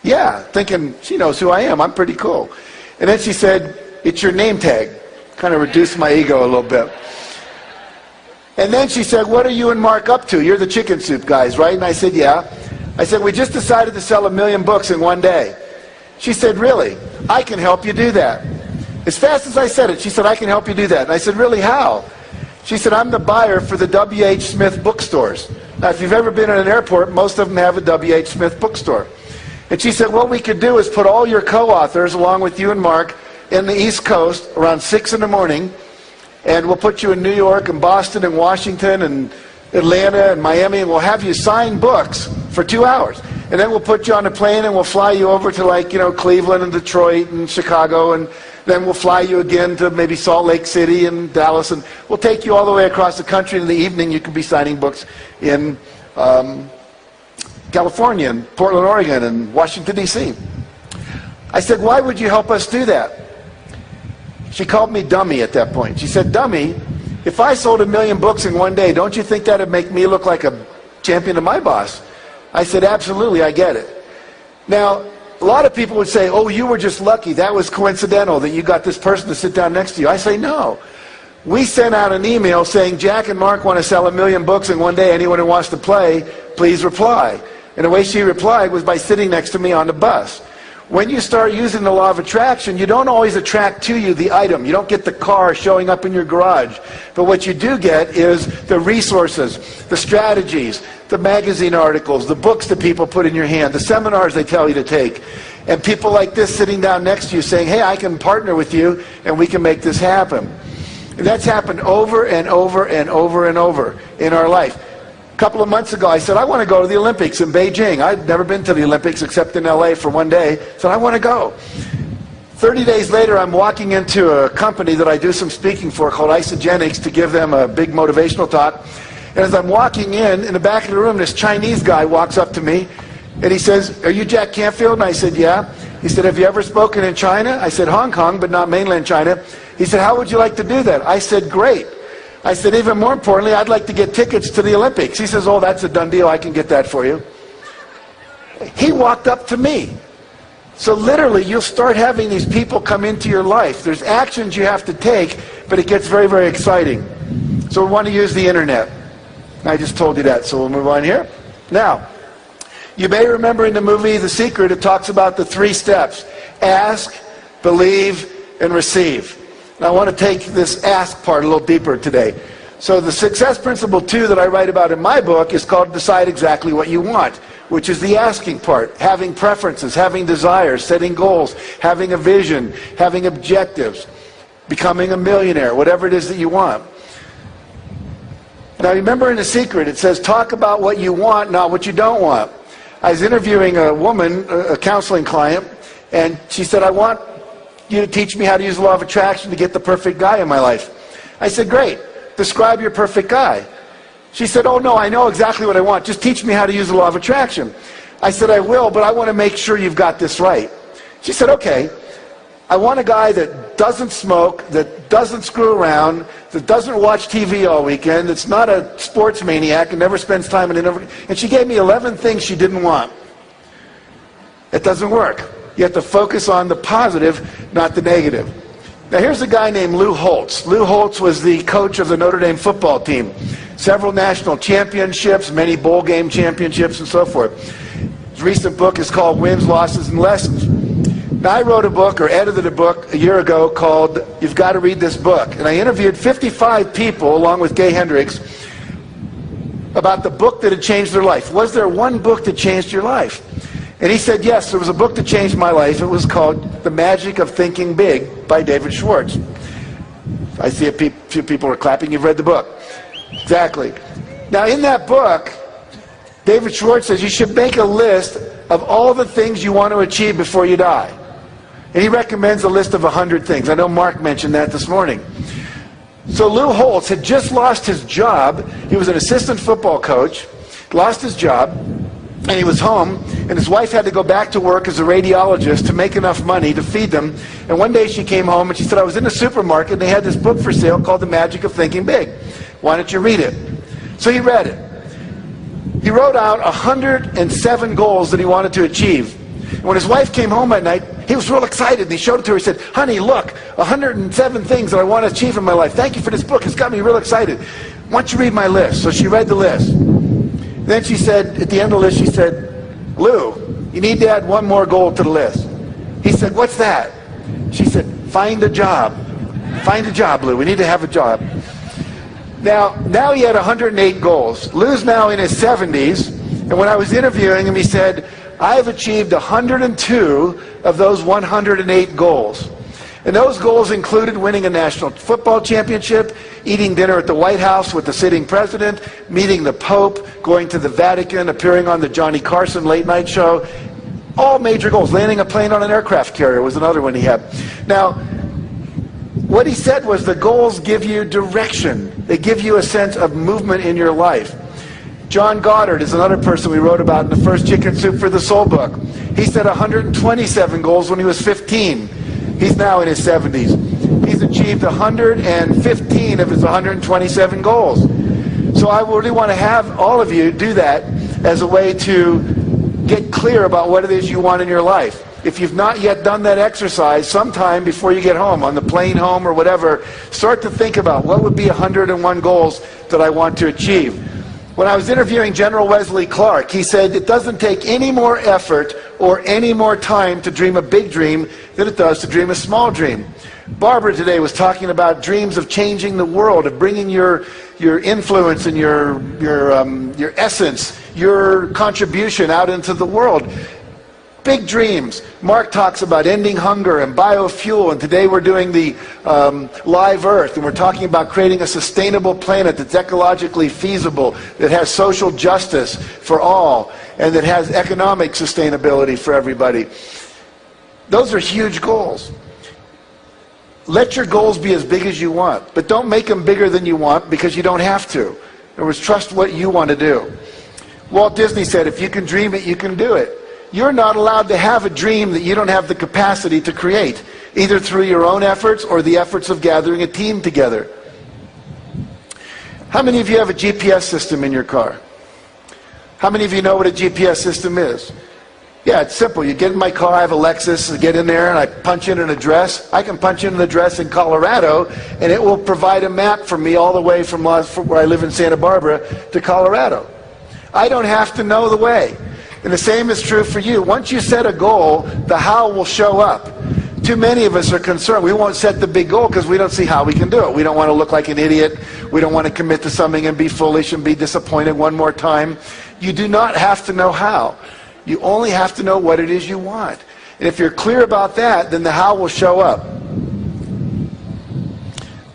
"Yeah," thinking she knows who I am. I'm pretty cool. And then she said, "It's your name tag." Kind of reduced my ego a little bit. And then she said, "What are you and Mark up to? You're the chicken soup guys, right?" And I said, "Yeah." I said, "We just decided to sell 1 million books in one day." She said, "Really? I can help you do that." As fast as I said it, she said, "I can help you do that." And I said, "Really, how?" She said, "I'm the buyer for the W.H. Smith bookstores." Now, if you've ever been at an airport, most of them have a W.H. Smith bookstore. And she said, "What we could do is put all your co-authors, along with you and Mark, in the East Coast around 6 in the morning, and we'll put you in New York and Boston and Washington and Atlanta and Miami, and we'll have you sign books for 2 hours. And then we'll put you on a plane and we'll fly you over to, like, Cleveland and Detroit and Chicago, and then we'll fly you again to maybe Salt Lake City and Dallas, and we'll take you all the way across the country. In the evening, you can be signing books in California and Portland, Oregon, and Washington, D.C. I said, "Why would you help us do that?" She called me dummy at that point. She said, "Dummy, if I sold 1 million books in one day, don't you think that would make me look like a champion of my boss?" I said, "Absolutely, I get it." Now, a lot of people would say, "Oh, you were just lucky. That was coincidental that you got this person to sit down next to you." I say, "No. We sent out an email saying, Jack and Mark want to sell 1 million books in one day. Anyone who wants to play, please reply." And the way she replied was by sitting next to me on the bus. When you start using the law of attraction, you don't always attract to you the item. You don't get the car showing up in your garage. But what you do get is the resources, the strategies, the magazine articles, the books that people put in your hand, the seminars they tell you to take, and people like this sitting down next to you saying, hey, I can partner with you and we can make this happen. And that's happened over and over and over and over in our life. A couple of months ago, I said, I want to go to the Olympics in Beijing. I'd never been to the Olympics except in LA for one day. I said, I want to go. 30 days later, I'm walking into a company that I do some speaking for called Isogenics to give them a big motivational talk. And as I'm walking in the back of the room, this Chinese guy walks up to me and he says, are you Jack Canfield? And I said, yeah. He said, have you ever spoken in China? I said, Hong Kong, but not mainland China. He said, how would you like to do that? I said, great. I said, even more importantly, I'd like to get tickets to the Olympics. He says, oh, that's a done deal. I can get that for you. He walked up to me. So literally, you'll start having these people come into your life. There's actions you have to take, but it gets very, very exciting. So we want to use the internet. I just told you that, so we'll move on here. Now, you may remember in the movie The Secret, it talks about the 3 steps. Ask, believe, and receive. And I want to take this ask part a little deeper today. So the success principle 2 that I write about in my book is called decide exactly what you want, which is the asking part. Having preferences, having desires, setting goals, having a vision, having objectives, becoming a millionaire, whatever it is that you want. Now remember in The Secret, it says talk about what you want, not what you don't want. I was interviewing a woman, a counseling client, and she said, I want you to teach me how to use the law of attraction to get the perfect guy in my life. I said, great. Describe your perfect guy. She said, oh no, I know exactly what I want. Just teach me how to use the law of attraction. I said, I will, but I want to make sure you've got this right. She said, okay. I want a guy that doesn't smoke, that doesn't screw around, that doesn't watch TV all weekend, that's not a sports maniac and never spends time in an... And she gave me 11 things she didn't want. It doesn't work. You have to focus on the positive, not the negative. Now here's a guy named Lou Holtz. Lou Holtz was the coach of the Notre Dame football team. Several national championships, many bowl game championships, and so forth. His recent book is called Wins, Losses, and Lessons. Now I wrote a book, or edited a book, a year ago called You've Got to Read This Book. And I interviewed 55 people, along with Gay Hendricks, about the book that had changed their life. Was there one book that changed your life? And he said, yes, there was a book that changed my life. It was called The Magic of Thinking Big by David Schwartz. I see a few people are clapping. You've read the book. Exactly. Now, in that book, David Schwartz says you should make a list of all the things you want to achieve before you die. And he recommends a list of 100 things. I know Mark mentioned that this morning. So Lou Holtz had just lost his job. He was an assistant football coach, lost his job, and he was home, and his wife had to go back to work as a radiologist to make enough money to feed them. And one day she came home and she said, I was in the supermarket and they had this book for sale called The Magic of Thinking Big. Why don't you read it? So he read it. He wrote out 107 goals that he wanted to achieve. And when his wife came home at night, he was real excited, and he showed it to her. He said, honey, look, 107 things that I want to achieve in my life. Thank you for this book. It's got me real excited. Why don't you read my list? So she read the list. Then she said, at the end of the list, she said, Lou, you need to add one more goal to the list. He said, what's that? She said, find a job. Find a job, Lou. We need to have a job. Now he had 108 goals. Lou's now in his 70s, and when I was interviewing him, he said, I've achieved 102 of those 108 goals. And those goals included winning a national football championship, eating dinner at the White House with the sitting president, meeting the Pope, going to the Vatican, appearing on the Johnny Carson late night show. All major goals. Landing a plane on an aircraft carrier was another one he had. Now, what he said was the goals give you direction. They give you a sense of movement in your life. John Goddard is another person we wrote about in the first Chicken Soup for the Soul book. He set 127 goals when he was 15. He's now in his 70s. He's achieved 115 of his 127 goals. So I really want to have all of you do that as a way to get clear about what it is you want in your life. If you've not yet done that exercise, sometime before you get home, on the plane home or whatever, start to think about what would be 101 goals that I want to achieve. When I was interviewing General Wesley Clark, he said it doesn't take any more effort or any more time to dream a big dream than it does to dream a small dream. Barbara today was talking about dreams of changing the world, of bringing your influence and your essence, your contribution out into the world. Big dreams. Mark talks about ending hunger and biofuel, and today we're doing the Live Earth, and we're talking about creating a sustainable planet that's ecologically feasible, that has social justice for all, and that has economic sustainability for everybody. Those are huge goals. Let your goals be as big as you want, but don't make them bigger than you want, because you don't have to. In other words, trust what you want to do. Walt Disney said, if you can dream it, you can do it. You're not allowed to have a dream that you don't have the capacity to create, either through your own efforts or the efforts of gathering a team together. How many of you have a GPS system in your car? How many of you know what a GPS system is? Yeah, it's simple. You get in my car, I have a Lexus, I get in there and I punch in an address. I can punch in an address in Colorado and it will provide a map for me all the way from where I live in Santa Barbara to Colorado. I don't have to know the way. And the same is true for you. Once you set a goal, the how will show up. Too many of us are concerned. We won't set the big goal because we don't see how we can do it. We don't want to look like an idiot. We don't want to commit to something and be foolish and be disappointed one more time. You do not have to know how. You only have to know what it is you want. And if you're clear about that, then the how will show up.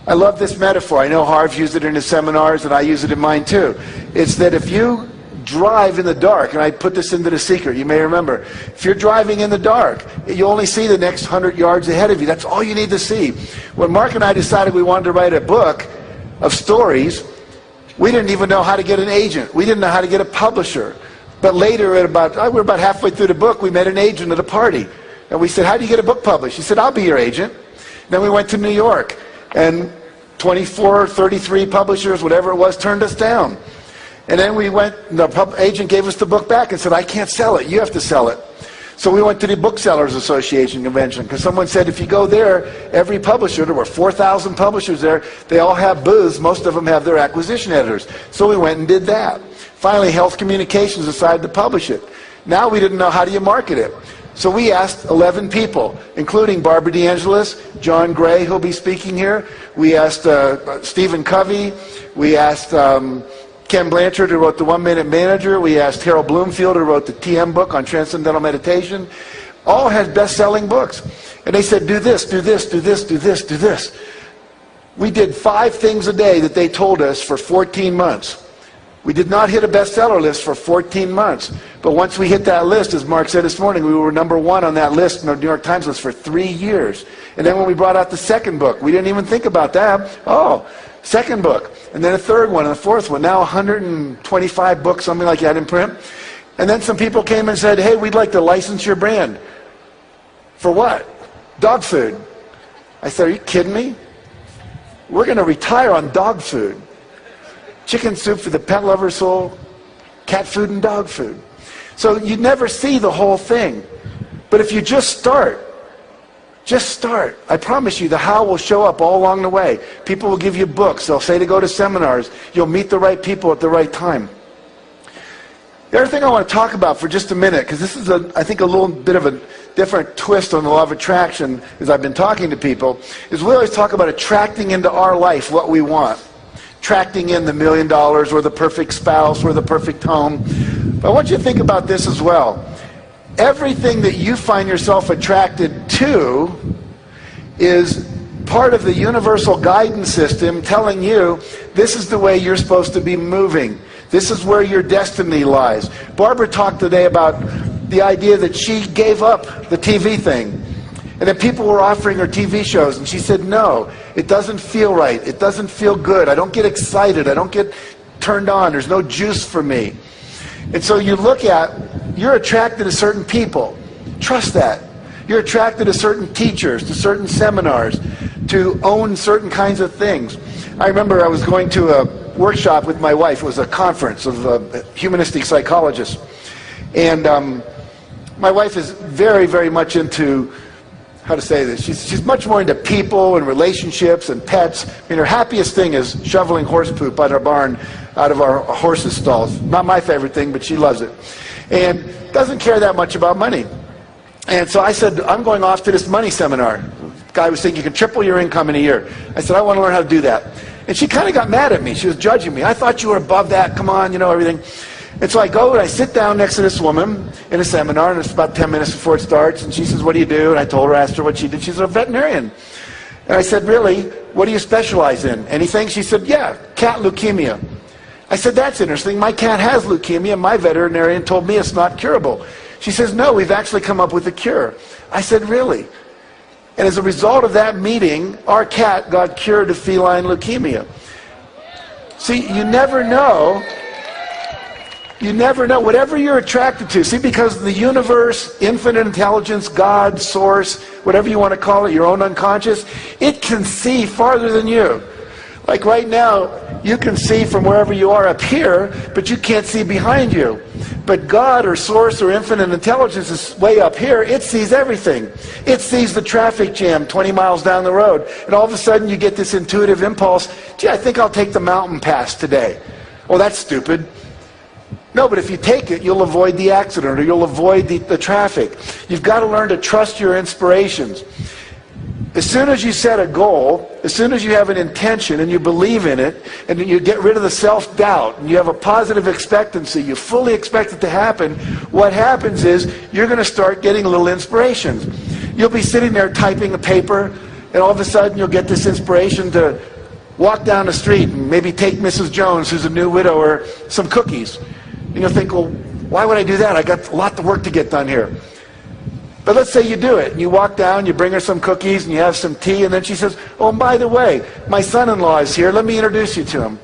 I love this metaphor. I know Harv used it in his seminars and I use it in mine too. It's that if you drive in the dark, and I put this into The Secret, you may remember, if you're driving in the dark, you only see the next 100 yards ahead of you. That's all you need to see. When Mark and I decided we wanted to write a book of stories, we didn't even know how to get an agent. We didn't know how to get a publisher. But later, we're about halfway through the book, we met an agent at a party. And we said, how do you get a book published? He said, I'll be your agent. Then we went to New York, and 24, 33 publishers, whatever it was, turned us down. And then we went, the agent gave us the book back and said, I can't sell it, you have to sell it. So we went to the Booksellers Association convention, because someone said if you go there, every publisher, there were 4,000 publishers there, they all have booths, most of them have their acquisition editors. So we went and did that. Finally, Health Communications decided to publish it. Now we didn't know how do you market it. So we asked 11 people, including Barbara DeAngelis, John Gray, who'll be speaking here. We asked Stephen Covey. We asked Ken Blanchard, who wrote the 1 Minute Manager. We asked Harold Bloomfield, who wrote the TM book on Transcendental Meditation. All had best-selling books. And they said, do this, do this, do this, do this, do this. We did 5 things a day that they told us for 14 months. We did not hit a bestseller list for 14 months. But once we hit that list, as Mark said this morning, we were #1 on that list in the New York Times list for 3 years. And then when we brought out the second book, we didn't even think about that. Oh, second book. And then a third one and a fourth one. Now 125 books, something like that in print. And then some people came and said, hey, we'd like to license your brand. For what? Dog food. I said, are you kidding me? We're going to retire on dog food. Chicken soup for the pet lover's soul, cat food and dog food. So you never see the whole thing. But if you just start, I promise you the how will show up all along the way. People will give you books. They'll say to go to seminars. You'll meet the right people at the right time. The other thing I want to talk about for just a minute, because this is, I think, a little bit of a different twist on the law of attraction as I've been talking to people, is we always talk about attracting into our life what we want. Attracting in the $1 million or the perfect spouse or the perfect home. But I want you to think about this as well. Everything that you find yourself attracted to is part of the universal guidance system telling you this is the way you're supposed to be moving. This is where your destiny lies. Barbara talked today about the idea that she gave up the TV thing. And that people were offering her TV shows, and she said, no, it doesn't feel right. It doesn't feel good. I don't get excited. I don't get turned on. There's no juice for me. And so you look at, you're attracted to certain people. Trust that. You're attracted to certain teachers, to certain seminars, to own certain kinds of things. I remember I was going to a workshop with my wife. It was a conference of humanistic psychologists. And my wife is very, very much into how to say this. She's much more into people and relationships and pets. I mean, her happiest thing is shoveling horse poop out of our barn, out of our horses' stalls. Not my favorite thing, but she loves it. And doesn't care that much about money. And so I said, I'm going off to this money seminar. The guy was saying you can triple your income in a year. I said, I want to learn how to do that. And she kind of got mad at me. She was judging me. I thought you were above that. Come on, you know, everything. And so I go and I sit down next to this woman in a seminar, and it's about 10 minutes before it starts, and she says, what do you do? And I told her, asked her what she did. She's a veterinarian. And I said, really? What do you specialize in? Anything? She said, yeah, cat leukemia. I said, that's interesting. My cat has leukemia. My veterinarian told me it's not curable. She says, no, we've actually come up with a cure. I said, really? And as a result of that meeting, our cat got cured of feline leukemia. See, you never know. You never know. Whatever you're attracted to. See, because the universe, infinite intelligence, God, source, whatever you want to call it, your own unconscious, it can see farther than you. Like right now, you can see from wherever you are up here, but you can't see behind you. But God or source or infinite intelligence is way up here. It sees everything. It sees the traffic jam 20 miles down the road. And all of a sudden you get this intuitive impulse, gee, I think I'll take the mountain pass today. Oh, that's stupid. No, but if you take it, you'll avoid the accident or you'll avoid the traffic. You've got to learn to trust your inspirations. As soon as you set a goal, as soon as you have an intention and you believe in it, and you get rid of the self-doubt, and you have a positive expectancy, you fully expect it to happen, what happens is you're going to start getting little inspirations. You'll be sitting there typing a paper, and all of a sudden you'll get this inspiration to walk down the street and maybe take Mrs. Jones, who's a new widower, some cookies. And you'll think, well, why would I do that? I got a lot of work to get done here. But let's say you do it, and you walk down, you bring her some cookies, and you have some tea, and then she says, oh, and by the way, my son-in-law is here, let me introduce you to him.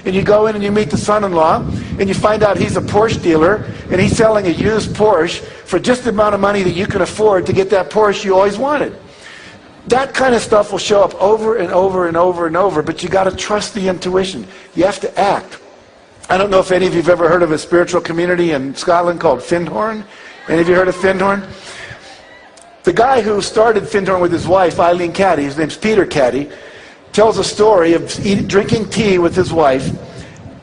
And you go in and you meet the son-in-law, and you find out he's a Porsche dealer, and he's selling a used Porsche for just the amount of money that you can afford to get that Porsche you always wanted. That kind of stuff will show up over and over and over and over, but you got to trust the intuition. You have to act. I don't know if any of you have ever heard of a spiritual community in Scotland called Findhorn. Any of you heard of Findhorn? The guy who started Findhorn with his wife, Eileen Caddy, his name's Peter Caddy, tells a story of drinking tea with his wife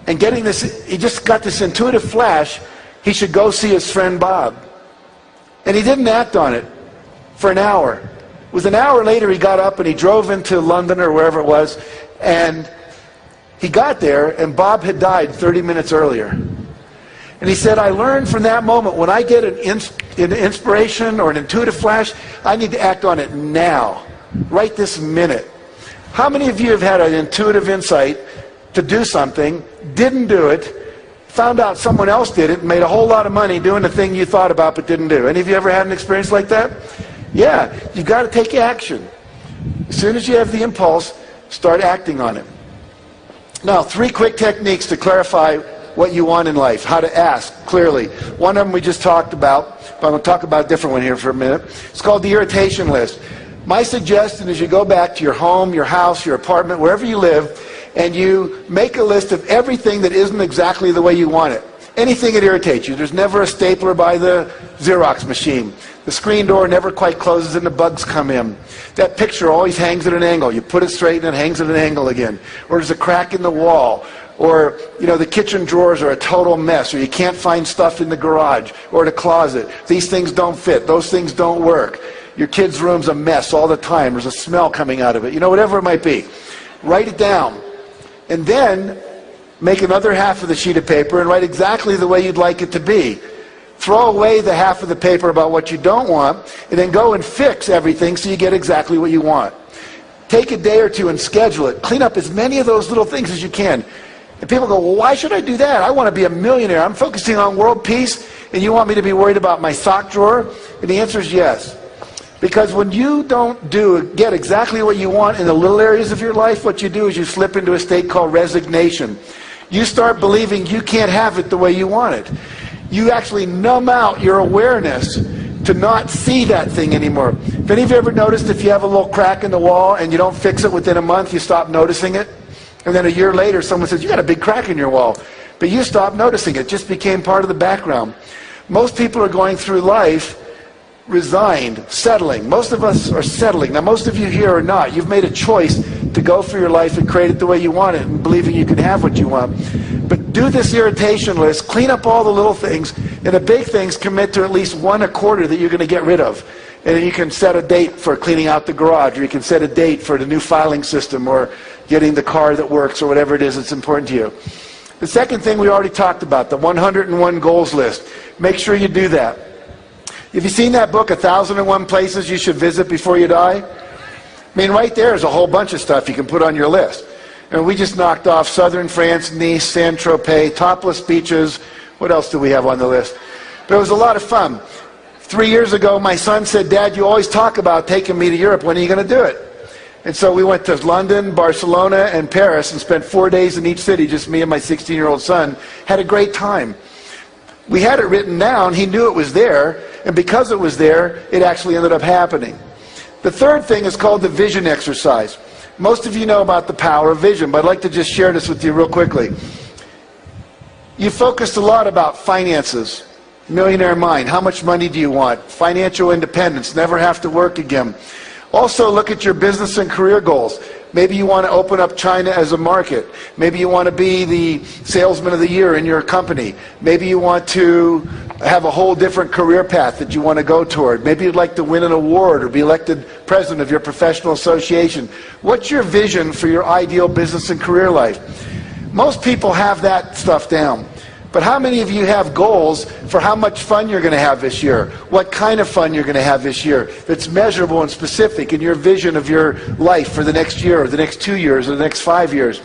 and getting this, he just got this intuitive flash, he should go see his friend Bob. And he didn't act on it for an hour. It was an hour later he got up and he drove into London or wherever it was, and he got there and Bob had died 30 minutes earlier. And he said, I learned from that moment, when I get an inspiration or an intuitive flash, I need to act on it now, right this minute. How many of you have had an intuitive insight to do something, didn't do it, found out someone else did it, and made a whole lot of money doing the thing you thought about but didn't do? Any of you ever had an experience like that? Yeah, you've got to take action. As soon as you have the impulse, start acting on it. Now, 3 quick techniques to clarify what you want in life, how to ask clearly. One of them we just talked about, but I'm going to talk about a different one here for a minute. It's called the irritation list. My suggestion is you go back to your home, your house, your apartment, wherever you live, and you make a list of everything that isn't exactly the way you want it. Anything that irritates you. There's never a stapler by the Xerox machine. The screen door never quite closes and the bugs come in. That picture always hangs at an angle. You put it straight and it hangs at an angle again. Or there's a crack in the wall. Or, you know, the kitchen drawers are a total mess, or you can't find stuff in the garage or the closet. These things don't fit. Those things don't work. Your kid's room's a mess all the time. There's a smell coming out of it. You know, whatever it might be. Write it down. And then make another half of the sheet of paper and write exactly the way you'd like it to be. Throw away the half of the paper about what you don't want, and then go and fix everything so you get exactly what you want. Take a day or two and schedule it. Clean up as many of those little things as you can. And people go, well, why should I do that? I want to be a millionaire. I'm focusing on world peace, and you want me to be worried about my sock drawer? And the answer is yes. Because when you don't get exactly what you want in the little areas of your life, what you do is you slip into a state called resignation. You start believing you can't have it the way you want it. You actually numb out your awareness to not see that thing anymore. Have any of you ever noticed if you have a little crack in the wall and you don't fix it within a month, you stop noticing it? And then a year later, someone says, you got a big crack in your wall. But you stopped noticing it. It just became part of the background. Most people are going through life resigned, settling. Most of us are settling. Now, most of you here are not. You've made a choice to go for your life and create it the way you want it and believing you can have what you want. But do this irritation list, clean up all the little things, and the big things commit to at least one a quarter that you're going to get rid of. And then you can set a date for cleaning out the garage, or you can set a date for the new filing system, or getting the car that works, or whatever it is that's important to you. The second thing we already talked about, the 101 goals list. Make sure you do that. Have you seen that book, 1001 Places You Should Visit Before You Die? I mean, right there is a whole bunch of stuff you can put on your list. And we just knocked off southern France, Nice, Saint-Tropez, topless beaches. What else do we have on the list? But it was a lot of fun. 3 years ago, my son said, "Dad, you always talk about taking me to Europe. When are you going to do it?" And so we went to London, Barcelona, and Paris and spent 4 days in each city, just me and my 16-year-old son. Had a great time. We had it written down. He knew it was there. And because it was there, it actually ended up happening. The third thing is called the vision exercise. Most of you know about the power of vision, but I'd like to just share this with you real quickly. You focused a lot about finances, millionaire mind, how much money do you want, financial independence, never have to work again. Also look at your business and career goals. Maybe you want to open up China as a market. Maybe you want to be the salesman of the year in your company. Maybe you want to have a whole different career path that you want to go toward. Maybe you'd like to win an award or be elected president of your professional association. What's your vision for your ideal business and career life? Most people have that stuff down. But how many of you have goals for how much fun you're going to have this year? What kind of fun you're going to have this year that's measurable and specific in your vision of your life for the next year or the next 2 years or the next 5 years?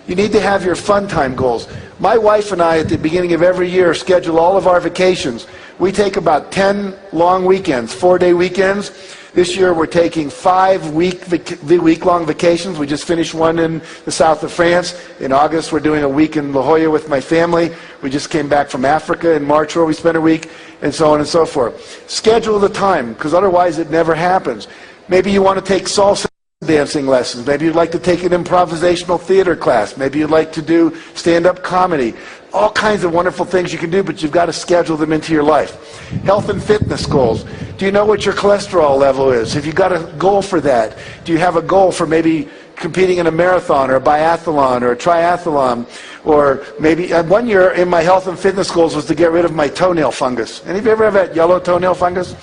You need to have your fun time goals. My wife and I, at the beginning of every year, schedule all of our vacations. We take about 10 long weekends, 4-day weekends. This year we're taking 5 week-long vacations. We just finished one in the south of France. In August we're doing a week in La Jolla with my family. We just came back from Africa in March where we spent a week, and so on and so forth. Schedule the time, because otherwise it never happens. Maybe you want to take salsa dancing lessons. Maybe you'd like to take an improvisational theater class. Maybe you'd like to do stand-up comedy. All kinds of wonderful things you can do, but you've got to schedule them into your life. Health and fitness goals. Do you know what your cholesterol level is? Have you got a goal for that? Do you have a goal for maybe competing in a marathon or a biathlon or a triathlon? Or maybe 1 year in my health and fitness goals was to get rid of my toenail fungus. Any of you ever have that yellow toenail fungus?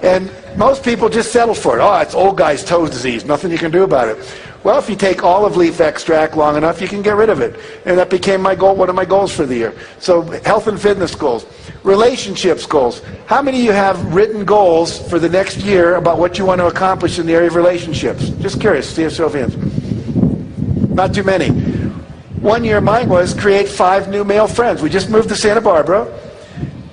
And most people just settle for it. Oh, it's old guy's toe disease. Nothing you can do about it. Well, if you take olive leaf extract long enough, you can get rid of it. And that became my goal, one of my goals for the year. So health and fitness goals. Relationships goals. How many of you have written goals for the next year about what you want to accomplish in the area of relationships? Just curious. See a show of hands. Not too many. 1 year mine was create 5 new male friends. We just moved to Santa Barbara.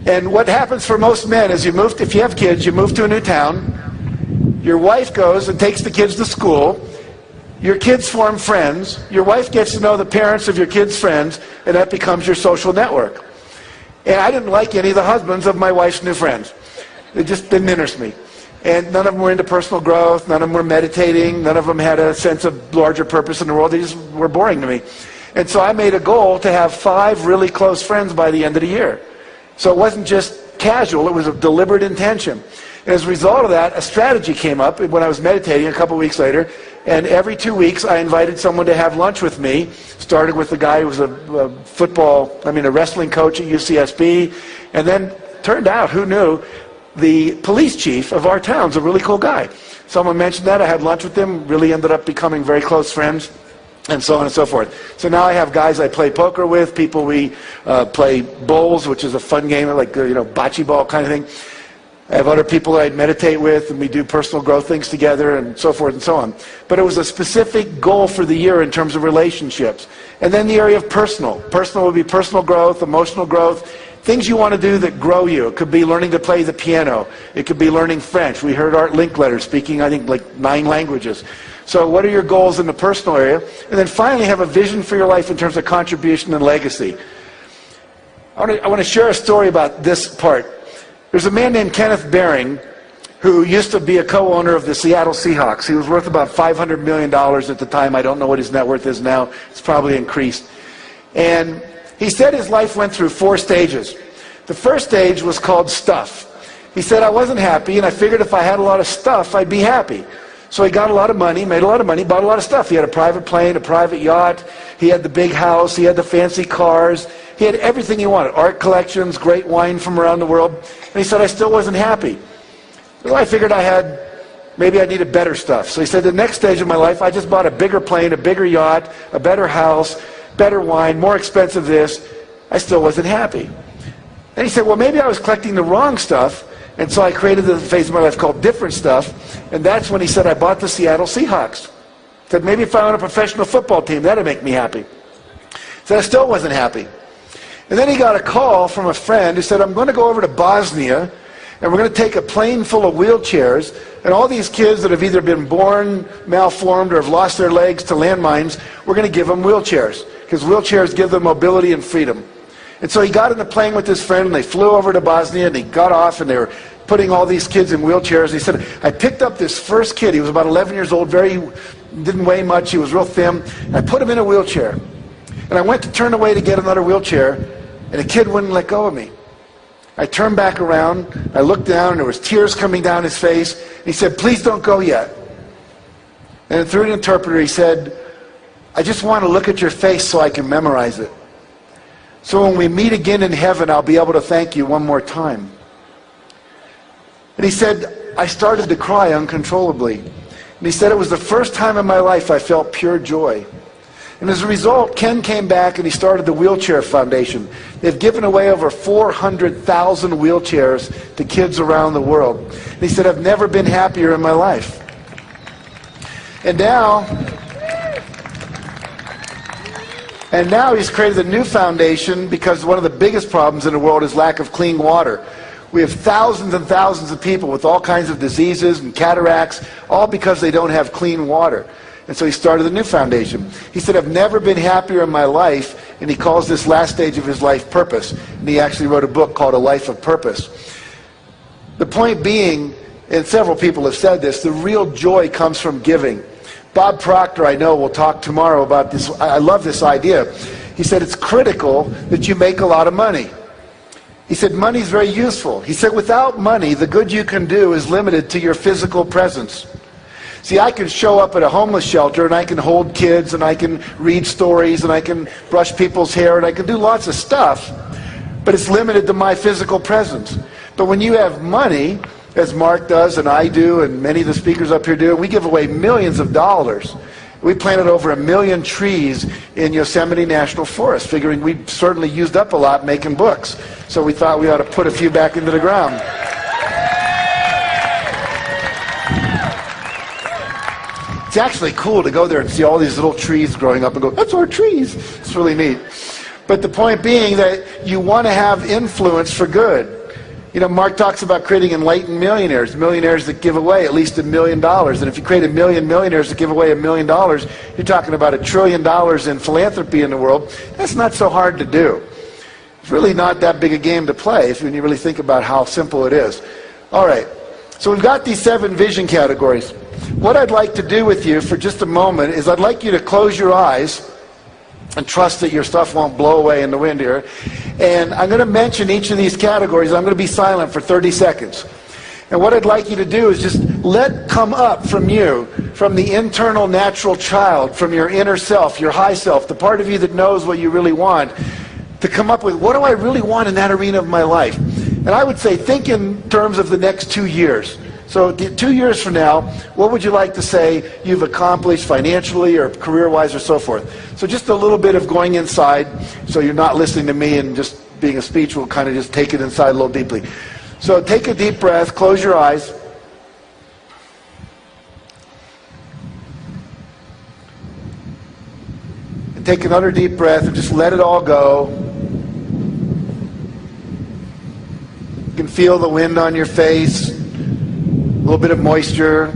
And what happens for most men is if you have kids, you move to a new town. Your wife goes and takes the kids to school. Your kids form friends. Your wife gets to know the parents of your kids' friends, and that becomes your social network. And I didn't like any of the husbands of my wife's new friends. It just didn't interest me. And none of them were into personal growth. None of them were meditating. None of them had a sense of larger purpose in the world. They just were boring to me. And so I made a goal to have 5 really close friends by the end of the year. So it wasn't just casual. It was a deliberate intention. And as a result of that, a strategy came up when I was meditating a couple weeks later. And every 2 weeks, I invited someone to have lunch with me. Started with the guy who was a wrestling coach at UCSB. And then turned out, who knew, the police chief of our town's a really cool guy. Someone mentioned that. I had lunch with him. Really ended up becoming very close friends. And so on and so forth. So now I have guys I play poker with, people we play bowls, which is a fun game, like bocce ball kind of thing. I have other people that I meditate with, and we do personal growth things together, and so forth and so on. But it was a specific goal for the year in terms of relationships. And then the area of personal. Personal would be personal growth, emotional growth, things you want to do that grow you. It could be learning to play the piano. It could be learning French. We heard Art Linkletter speaking, I think, like 9 languages. So what are your goals in the personal area? And then finally have a vision for your life in terms of contribution and legacy. I want to share a story about this part. There's a man named Kenneth Baring who used to be a co-owner of the Seattle Seahawks. He was worth about $500 million at the time. I don't know what his net worth is now. It's probably increased. And he said his life went through 4 stages. The first stage was called stuff. He said, I wasn't happy, and I figured if I had a lot of stuff, I'd be happy. So he got a lot of money, made a lot of money, bought a lot of stuff. He had a private plane, a private yacht. He had the big house. He had the fancy cars. He had everything he wanted. Art collections, great wine from around the world. And he said, I still wasn't happy. So I figured maybe I needed better stuff. So he said, the next stage of my life, I just bought a bigger plane, a bigger yacht, a better house, better wine, more expensive this. I still wasn't happy. And he said, well, maybe I was collecting the wrong stuff. And so I created the phase of my life called different stuff. And that's when he said, I bought the Seattle Seahawks. He said, maybe if I own a professional football team, that'd make me happy. He said, I still wasn't happy. And then he got a call from a friend who said, I'm going to go over to Bosnia, and we're going to take a plane full of wheelchairs, and all these kids that have either been born malformed or have lost their legs to landmines, we're going to give them wheelchairs, because wheelchairs give them mobility and freedom. And so he got in the plane with his friend, and they flew over to Bosnia, and he got off, and they were putting all these kids in wheelchairs. He said, I picked up this first kid. He was about 11 years old, didn't weigh much. He was real thin. And I put him in a wheelchair. And I went to turn away to get another wheelchair, and the kid wouldn't let go of me. I turned back around. I looked down, and there was tears coming down his face. He said, please don't go yet. And through an interpreter, he said, I just want to look at your face so I can memorize it. So when we meet again in heaven, I'll be able to thank you one more time. And he said, I started to cry uncontrollably. And he said, it was the first time in my life I felt pure joy. And as a result, Ken came back and he started the Wheelchair Foundation. They've given away over 400,000 wheelchairs to kids around the world. And he said, I've never been happier in my life. And now he's created a new foundation because one of the biggest problems in the world is lack of clean water. We have thousands and thousands of people with all kinds of diseases and cataracts, all because they don't have clean water. And so he started a new foundation. He said, I've never been happier in my life, and he calls this last stage of his life purpose. And he actually wrote a book called A Life of Purpose. The point being, and several people have said this, the real joy comes from giving. Bob Proctor, I know, will talk tomorrow about this. I love this idea. He said, it's critical that you make a lot of money. He said, money is very useful. He said, without money, the good you can do is limited to your physical presence. See, I can show up at a homeless shelter, and I can hold kids, and I can read stories, and I can brush people's hair, and I can do lots of stuff, but it's limited to my physical presence. But when you have money, as Mark does, and I do, and many of the speakers up here do, we give away millions of dollars. We planted over 1 million trees in Yosemite National Forest, figuring we certainly used up a lot making books. So we thought we ought to put a few back into the ground. It's actually cool to go there and see all these little trees growing up and go, that's our trees. It's really neat. But the point being that you want to have influence for good. You know, Mark talks about creating enlightened millionaires that give away at least $1 million. And if you create 1 million millionaires that give away $1 million, you're talking about $1 trillion in philanthropy in the world. That's not so hard to do. It's really not that big a game to play when you really think about how simple it is. All right, so we've got these 7 vision categories. What I'd like to do with you for just a moment is I'd like you to close your eyes and trust that your stuff won't blow away in the wind here. And I'm going to mention each of these categories. I'm going to be silent for 30 seconds. And what I'd like you to do is just let come up from you, from the internal natural child, from your inner self, your high self, the part of you that knows what you really want, to come up with, what do I really want in that arena of my life? And I would say, think in terms of the next 2 years. So 2 years from now, what would you like to say you've accomplished financially or career-wise or so forth? So just a little bit of going inside, so you're not listening to me and just being a speech, we'll kind of just take it inside a little deeply. So take a deep breath, close your eyes. And take another deep breath and just let it all go. You can feel the wind on your face. A little bit of moisture.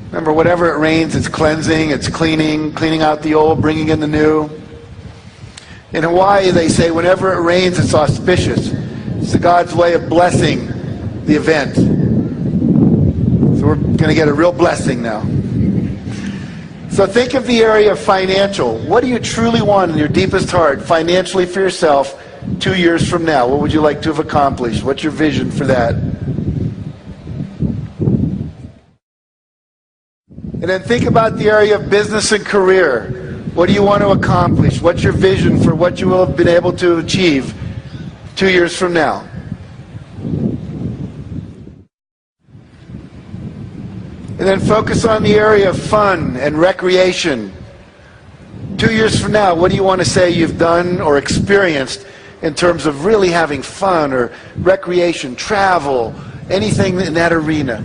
Remember, whatever it rains, it's cleansing, it's cleaning out the old, bringing in the new. In Hawaii, they say whenever it rains, it's auspicious. It's God's way of blessing the event. So we're going to get a real blessing now. So think of the area of financial. What do you truly want in your deepest heart, financially for yourself, 2 years from now? What would you like to have accomplished? What's your vision for that? And then think about the area of business and career. What do you want to accomplish? What's your vision for what you will have been able to achieve 2 years from now? And then focus on the area of fun and recreation. 2 years from now, what do you want to say you've done or experienced in terms of really having fun or recreation, travel, anything in that arena?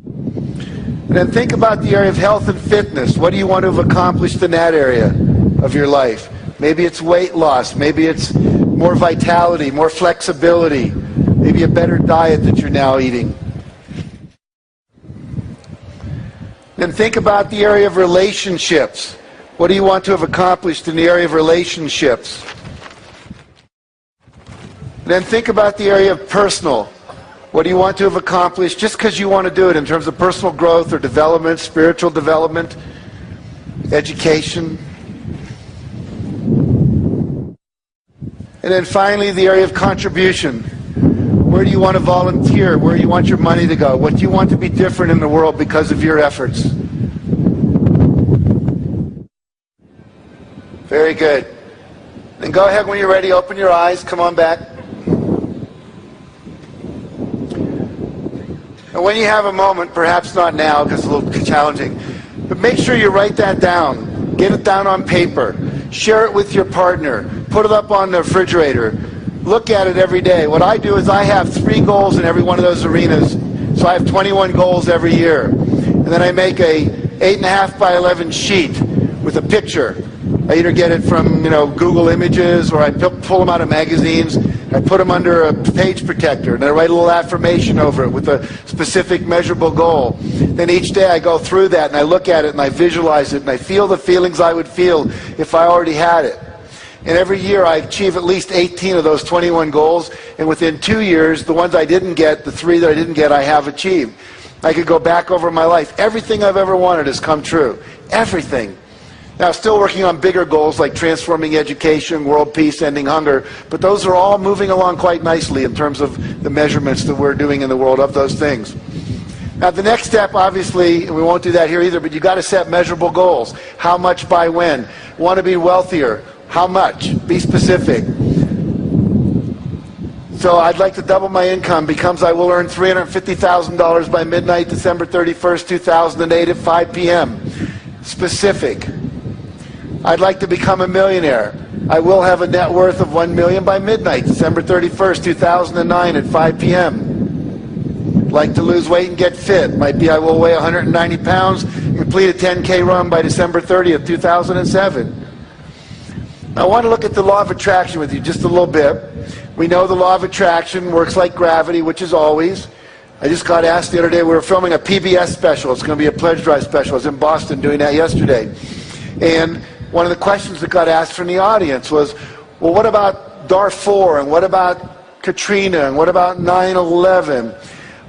And then think about the area of health and fitness. What do you want to have accomplished in that area of your life? Maybe it's weight loss. Maybe it's more vitality, more flexibility. Maybe a better diet that you're now eating. Then think about the area of relationships. What do you want to have accomplished in the area of relationships? Then think about the area of personal. What do you want to have accomplished just because you want to do it in terms of personal growth or development, spiritual development, education? And then finally, the area of contribution. Where do you want to volunteer? Where do you want your money to go? What do you want to be different in the world because of your efforts? Very good. Then go ahead when you're ready. Open your eyes. Come on back. And when you have a moment, perhaps not now because it's a little challenging, but make sure you write that down. Get it down on paper. Share it with your partner. Put it up on the refrigerator. Look at it every day. What I do is I have 3 goals in every one of those arenas. So I have 21 goals every year. And then I make a 8.5 by 11 sheet with a picture. I either get it from Google Images or I pull them out of magazines. I put them under a page protector and I write a little affirmation over it with a specific measurable goal. Then each day I go through that and I look at it and I visualize it and I feel the feelings I would feel if I already had it. And every year I achieve at least 18 of those 21 goals, and within 2 years, the ones I didn't get, the 3 that I didn't get, I have achieved. I could go back over my life. Everything I've ever wanted has come true. Everything. Now, still working on bigger goals like transforming education, world peace, ending hunger, but those are all moving along quite nicely in terms of the measurements that we're doing in the world of those things. Now, the next step, obviously, and we won't do that here either, but you've got to set measurable goals. How much by when? Want to be wealthier? How much? Be specific. So I'd like to double my income because I will earn $350,000 by midnight, December 31st, 2008 at 5 p.m. Specific. I'd like to become a millionaire. I will have a net worth of $1 million by midnight, December 31st, 2009 at 5 p.m. I'd like to lose weight and get fit. Might be I will weigh 190 pounds, complete a 10K run by December 30th, 2007. I want to look at the law of attraction with you just a little bit. We know the law of attraction works like gravity, which is always. I just got asked the other day, we were filming a PBS special. It's going to be a pledge drive special. I was in Boston doing that yesterday. And one of the questions that got asked from the audience was, well, what about Darfur? And what about Katrina? And what about 9/11?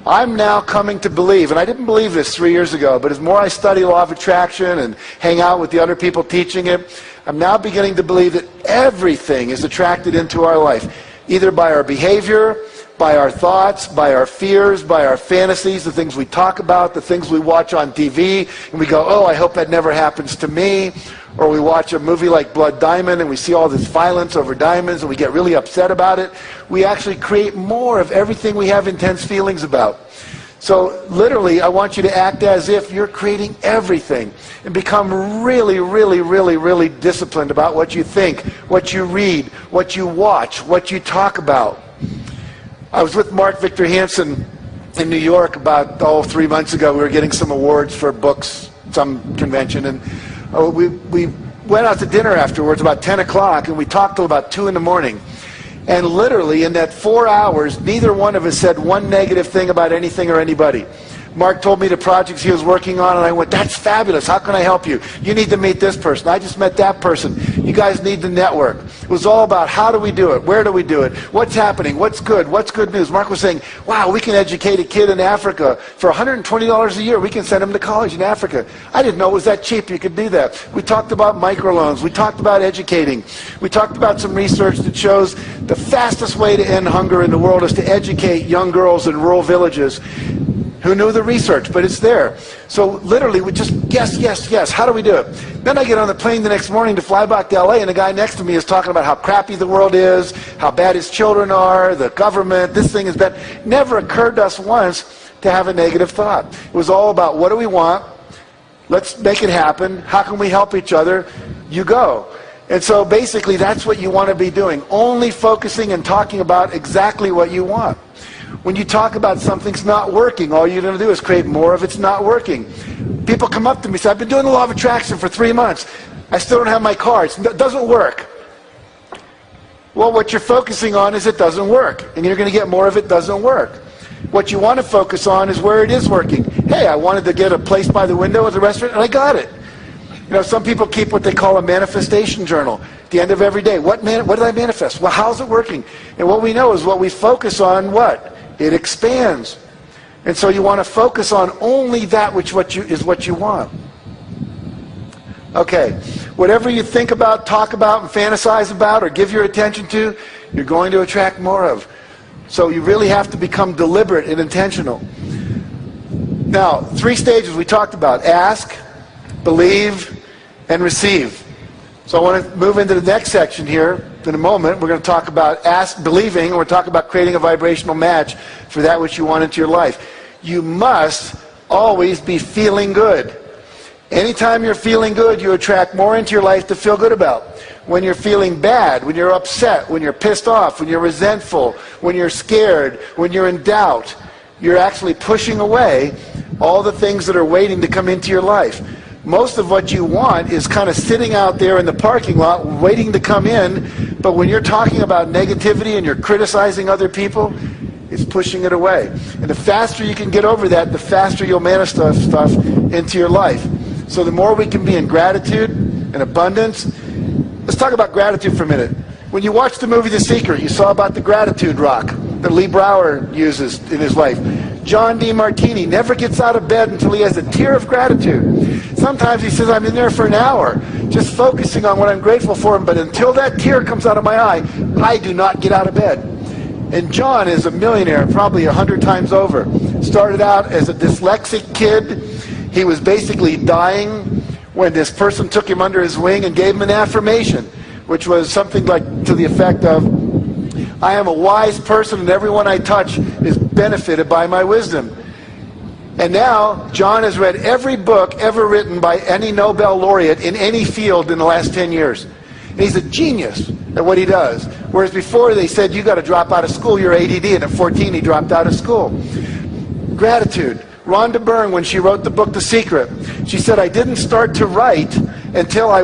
I'm now coming to believe, and I didn't believe this 3 years ago, but as more I study law of attraction and hang out with the other people teaching it, I'm now beginning to believe that everything is attracted into our life, either by our behavior, by our thoughts, by our fears, by our fantasies, the things we talk about, the things we watch on TV, and we go, oh, I hope that never happens to me. Or we watch a movie like Blood Diamond and we see all this violence over diamonds and we get really upset about it. We actually create more of everything we have intense feelings about. So literally, I want you to act as if you're creating everything and become really, really, really, really disciplined about what you think, what you read, what you watch, what you talk about. I was with Mark Victor Hansen in New York about 3 months ago. We were getting some awards for books, some convention, and we went out to dinner afterwards about 10 o'clock, and we talked till about 2 in the morning. And literally, in that 4 hours, neither one of us said one negative thing about anything or anybody. Mark told me the projects he was working on, and I went, that's fabulous. How can I help you? You need to meet this person. I just met that person. You guys need to network. It was all about how do we do it? Where do we do it? What's happening? What's good? What's good news? Mark was saying, wow, we can educate a kid in Africa for $120 a year. We can send him to college in Africa. I didn't know it was that cheap. You could do that. We talked about microloans. We talked about educating. We talked about some research that shows the fastest way to end hunger in the world is to educate young girls in rural villages. Who knew the research? But it's there. So literally, we just yes, yes, yes. How do we do it? Then I get on the plane the next morning to fly back to LA, and the guy next to me is talking about how crappy the world is, how bad his children are, the government, this thing is bad. Never occurred to us once to have a negative thought. It was all about what do we want? Let's make it happen. How can we help each other? You go. And so basically, that's what you want to be doing. Only focusing and talking about exactly what you want. When you talk about something's not working, all you're going to do is create more of it's not working. People come up to me and say, I've been doing the law of attraction for 3 months. I still don't have my car. It doesn't work. Well, what you're focusing on is it doesn't work. And you're going to get more of it doesn't work. What you want to focus on is where it is working. Hey, I wanted to get a place by the window at the restaurant, and I got it. You know, some people keep what they call a manifestation journal. At the end of every day, what did I manifest? Well, how's it working? And what we know is what we focus on, what? It expands. And so you want to focus on only that which is what you want. Okay, whatever you think about, talk about, and fantasize about, or give your attention to, you're going to attract more of. So you really have to become deliberate and intentional. Now, 3 stages we talked about: ask, believe, and receive. So I want to move into the next section here. In a moment, we're going to talk about believing, and we're talking about creating a vibrational match for that which you want into your life. You must always be feeling good. Anytime you're feeling good, you attract more into your life to feel good about. When you're feeling bad, when you're upset, when you're pissed off, when you're resentful, when you're scared, when you're in doubt, you're actually pushing away all the things that are waiting to come into your life. Most of what you want is kind of sitting out there in the parking lot waiting to come in, but when you're talking about negativity and you're criticizing other people, it's pushing it away. And the faster you can get over that, the faster you'll manifest stuff into your life. So the more we can be in gratitude and abundance. Let's talk about gratitude for a minute. When you watched the movie The Secret, you saw about the gratitude rock that Lee Brower uses in his life. John D. Martini never gets out of bed until he has a tear of gratitude. Sometimes he says, I'm in there for an hour, just focusing on what I'm grateful for, but until that tear comes out of my eye, I do not get out of bed. And John is a millionaire, probably 100 times over. Started out as a dyslexic kid. He was basically dying when this person took him under his wing and gave him an affirmation, which was something like to the effect of, I am a wise person and everyone I touch is benefited by my wisdom. And now, John has read every book ever written by any Nobel laureate in any field in the last 10 years. And he's a genius at what he does. Whereas before they said, you got to drop out of school, you're ADD, and at 14 he dropped out of school. Gratitude. Rhonda Byrne, when she wrote the book The Secret, she said, I didn't start to write until I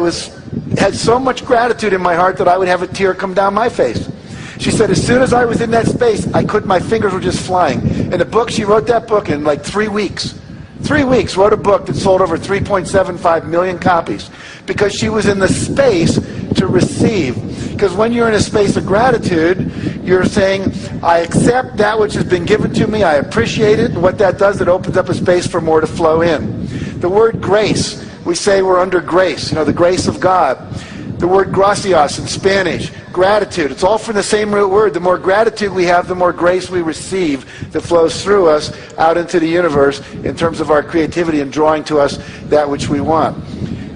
had so much gratitude in my heart that I would have a tear come down my face. She said, as soon as I was in that space, my fingers were just flying. And the book, she wrote that book in like 3 weeks. 3 weeks, wrote a book that sold over 3.75 million copies because she was in the space to receive. Because when you're in a space of gratitude, you're saying, I accept that which has been given to me, I appreciate it, and what that does, it opens up a space for more to flow in. The word grace, we say we're under grace, the grace of God. The word gracias in Spanish, gratitude, it's all from the same root word. The more gratitude we have, the more grace we receive that flows through us out into the universe in terms of our creativity and drawing to us that which we want.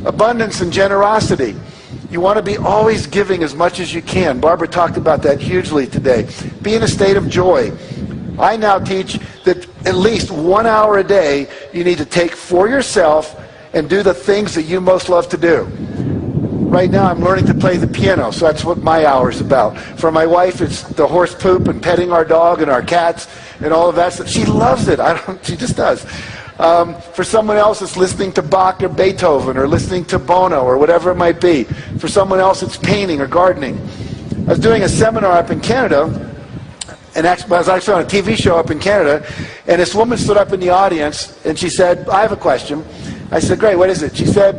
Abundance and generosity. You want to be always giving as much as you can. Barbara talked about that hugely today. Be in a state of joy. I now teach that at least 1 hour a day you need to take for yourself and do the things that you most love to do. Right now I'm learning to play the piano, so that's what my hour is about. For my wife, it's the horse poop and petting our dog and our cats and all of that stuff. She loves it. She just does. For someone else, it's listening to Bach or Beethoven or listening to Bono or whatever it might be. For someone else, it's painting or gardening. I was doing a seminar up in Canada, And actually, I was actually on a TV show up in Canada, and this woman stood up in the audience, and she said, I have a question. I said, great, what is it? She said,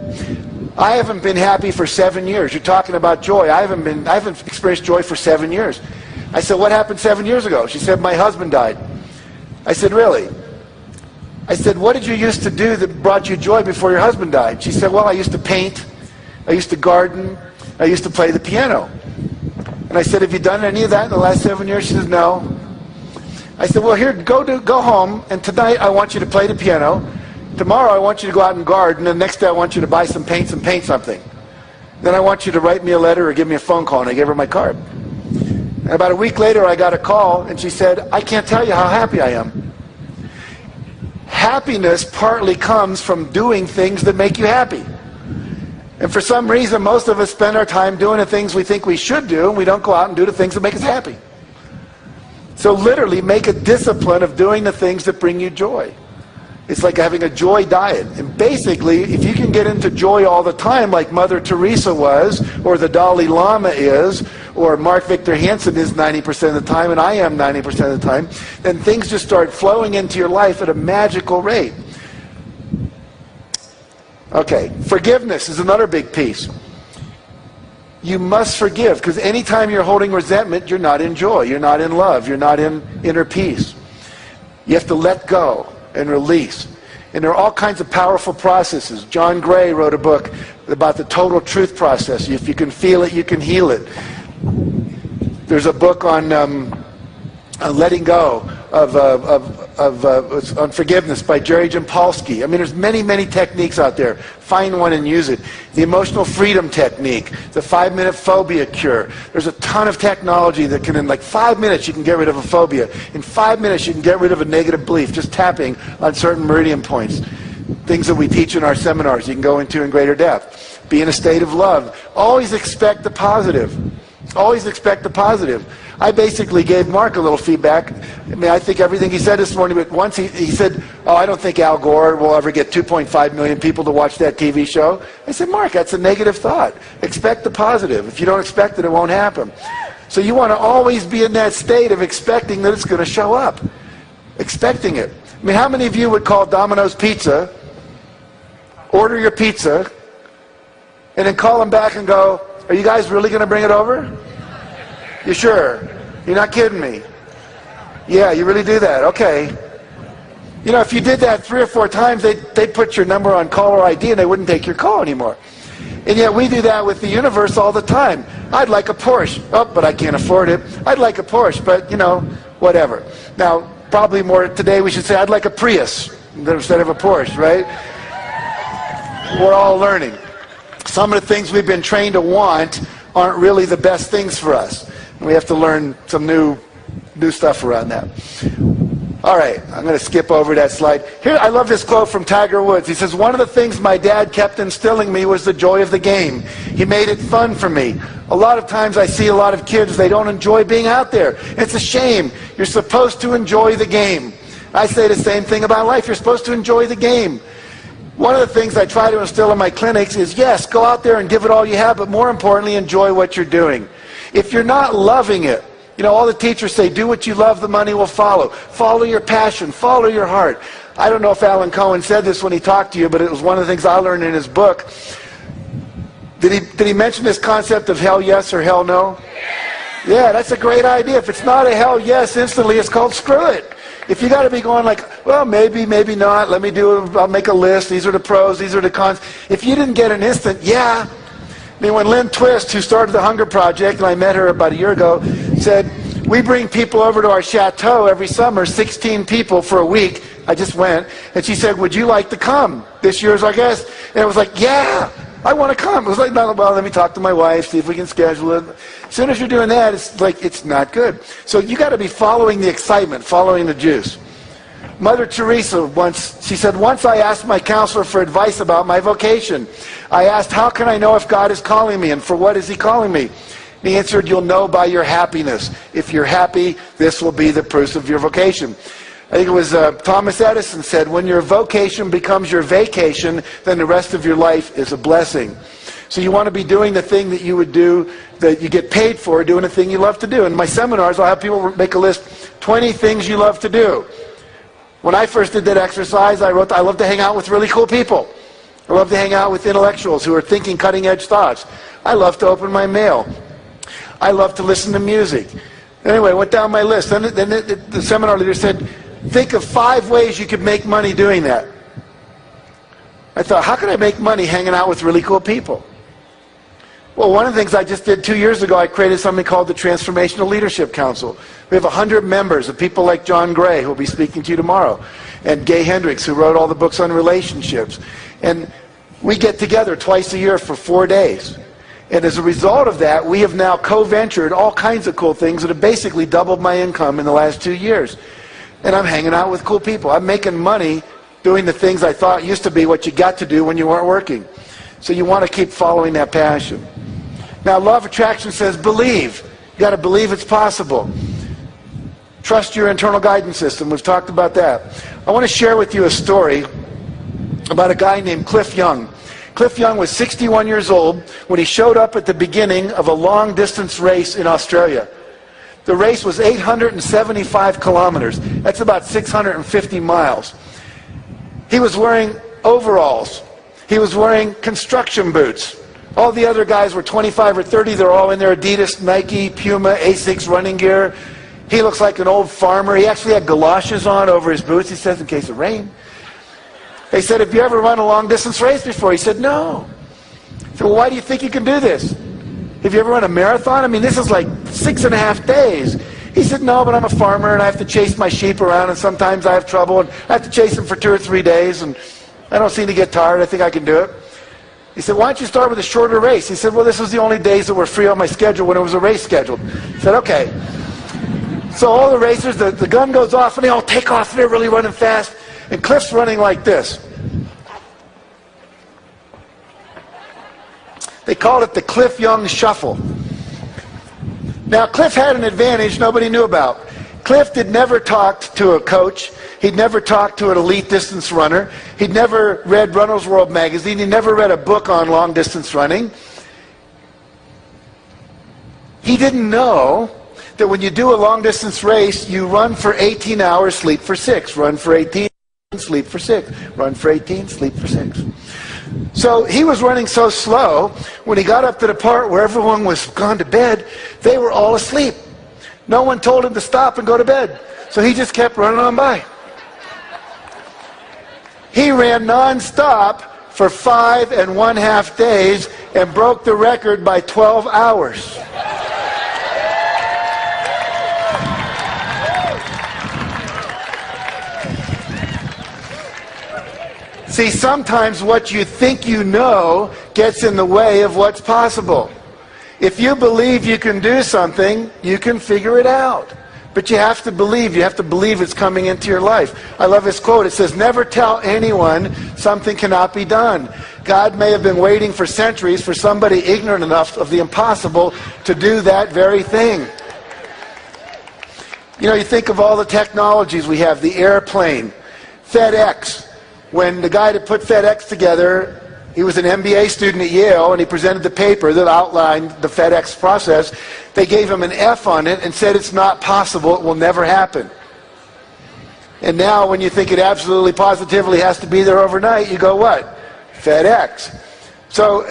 I haven't been happy for 7 years. You're talking about joy. I haven't experienced joy for 7 years. I said, what happened 7 years ago? She said, my husband died. I said, really? I said, what did you used to do that brought you joy before your husband died? She said, well, I used to paint, I used to garden, I used to play the piano. And I said, have you done any of that in the last 7 years? She says, no. I said, well, here, go home, and tonight I want you to play the piano. Tomorrow I want you to go out and garden, and the next day I want you to buy some paints and paint something. Then I want you to write me a letter or give me a phone call, and I gave her my card. And about a week later I got a call, and she said, I can't tell you how happy I am. Happiness partly comes from doing things that make you happy. And for some reason, most of us spend our time doing the things we think we should do, and we don't go out and do the things that make us happy. So literally, make a discipline of doing the things that bring you joy. It's like having a joy diet. And basically, if you can get into joy all the time, like Mother Teresa was, or the Dalai Lama is, or Mark Victor Hansen is 90% of the time, and I am 90% of the time, then things just start flowing into your life at a magical rate. Okay, forgiveness is another big piece. You must forgive, because anytime you're holding resentment, you're not in joy, you're not in love, you're not in inner peace. You have to let go and release. And there are all kinds of powerful processes. John Gray wrote a book about the total truth process. If you can feel it, you can heal it. There's a book on letting go on forgiveness by Jerry Jampolsky. I mean, there's many, many techniques out there. Find one and use it. The emotional freedom technique, the 5-minute phobia cure. There's a ton of technology that can, in like 5 minutes, you can get rid of a phobia. In 5 minutes, you can get rid of a negative belief, just tapping on certain meridian points. Things that we teach in our seminars, you can go into in greater depth. Be in a state of love. Always expect the positive. Always expect the positive. I basically gave Mark a little feedback. I mean, I think everything he said this morning, but once he said, oh, I don't think Al Gore will ever get 2.5 million people to watch that TV show. I said, Mark, that's a negative thought. Expect the positive. If you don't expect it, it won't happen. So you want to always be in that state of expecting that it's going to show up. Expecting it. I mean, how many of you would call Domino's Pizza, order your pizza, and then call them back and go, are you guys really going to bring it over? You sure? You're not kidding me? Yeah, you really do that. Okay. You know, if you did that 3 or 4 times, they'd put your number on caller ID and they wouldn't take your call anymore. And yet we do that with the universe all the time. I'd like a Porsche. Oh, but I can't afford it. I'd like a Porsche, but, you know, whatever. Now, probably more today we should say, I'd like a Prius instead of a Porsche, right? We're all learning. Some of the things we've been trained to want aren't really the best things for us. We have to learn some new stuff around that. All right, I'm going to skip over that slide. Here, I love this quote from Tiger Woods. He says, one of the things my dad kept instilling me was the joy of the game. He made it fun for me. A lot of times I see a lot of kids, they don't enjoy being out there. It's a shame. You're supposed to enjoy the game. I say the same thing about life. You're supposed to enjoy the game. One of the things I try to instill in my clinics is, yes, go out there and give it all you have, but more importantly, enjoy what you're doing. If you're not loving it, you know, all the teachers say, do what you love, the money will follow. Follow your passion, follow your heart. I don't know if Alan Cohen said this when he talked to you, but it was one of the things I learned in his book. Did he mention this concept of hell yes or hell no? Yeah, that's a great idea. If it's not a hell yes instantly, it's called screw it. If you got to be going like, well, maybe, maybe not, let me do it, I'll make a list, these are the pros, these are the cons. If you didn't get an instant, yeah. I mean, when Lynn Twist, who started the Hunger Project, and I met her about a year ago, said, we bring people over to our chateau every summer, 16 people for a week. I just went, and she said, would you like to come this year as our guest? And it was like, yeah, I want to come. It was like, well, let me talk to my wife, see if we can schedule it. As soon as you're doing that, it's like, it's not good. So you got to be following the excitement, following the juice. Mother Teresa once, she said, once I asked my counselor for advice about my vocation. I asked, how can I know if God is calling me and for what is he calling me? He answered, you'll know by your happiness. If you're happy, this will be the proof of your vocation. I think it was Thomas Edison said, when your vocation becomes your vacation, then the rest of your life is a blessing. So you want to be doing the thing that you would do, that you get paid for, doing the thing you love to do. In my seminars, I'll have people make a list 20 things you love to do. When I first did that exercise, I wrote, I love to hang out with really cool people. I love to hang out with intellectuals who are thinking cutting-edge thoughts. I love to open my mail. I love to listen to music. Anyway, I went down my list. Then the seminar leader said, think of 5 ways you could make money doing that. I thought, how can I make money hanging out with really cool people? Well, one of the things I just did 2 years ago, I created something called the Transformational Leadership Council. We have 100 members of people like John Gray, who will be speaking to you tomorrow, and Gay Hendricks, who wrote all the books on relationships. And we get together twice a year for 4 days. And as a result of that, we have now co-ventured all kinds of cool things that have basically doubled my income in the last 2 years. And I'm hanging out with cool people. I'm making money doing the things I thought used to be what you got to do when you weren't working. So you want to keep following that passion. Now, law of attraction says believe. You got to believe it's possible. Trust your internal guidance system. We've talked about that. I want to share with you a story about a guy named Cliff Young. Cliff Young was 61 years old when he showed up at the beginning of a long-distance race in Australia. The race was 875 kilometers. That's about 650 miles. He was wearing overalls. He was wearing construction boots. All the other guys were 25 or 30. They're all in their Adidas, Nike, Puma, Asics running gear. He looks like an old farmer. He actually had galoshes on over his boots, he says, in case of rain. They said, have you ever run a long-distance race before? He said, no. I said, well, why do you think you can do this? Have you ever run a marathon? I mean, this is like 6.5 days. He said, no, but I'm a farmer, and I have to chase my sheep around, and sometimes I have trouble, and I have to chase them for 2 or 3 days, and I don't seem to get tired. I think I can do it. He said, why don't you start with a shorter race? He said, well, this was the only days that were free on my schedule when it was a race scheduled. I said, okay. So all the racers, the gun goes off, and they all take off, and they're really running fast, and Cliff's running like this. They called it the Cliff Young Shuffle. Now, Cliff had an advantage nobody knew about. Cliff had never talked to a coach. He'd never talked to an elite distance runner. He'd never read Runner's World magazine. He never read a book on long distance running. He didn't know that when you do a long distance race, you run for 18 hours, sleep for 6. Run for 18, sleep for 6. Run for 18, sleep for 6. So he was running so slow, when he got up to the part where everyone was gone to bed, they were all asleep. No one told him to stop and go to bed. So he just kept running on by. He ran non-stop for 5.5 days and broke the record by 12 hours. See, sometimes what you think you know gets in the way of what's possible. If you believe you can do something, you can figure it out. But you have to believe. You have to believe it's coming into your life. I love this quote. It says, never tell anyone something cannot be done. God may have been waiting for centuries for somebody ignorant enough of the impossible to do that very thing. You know, you think of all the technologies we have, the airplane, FedEx. When the guy that put FedEx together, he was an MBA student at Yale, and he presented the paper that outlined the FedEx process. They gave him an F on it and said it's not possible, it will never happen. And now when you think it absolutely positively has to be there overnight, you go what? FedEx. So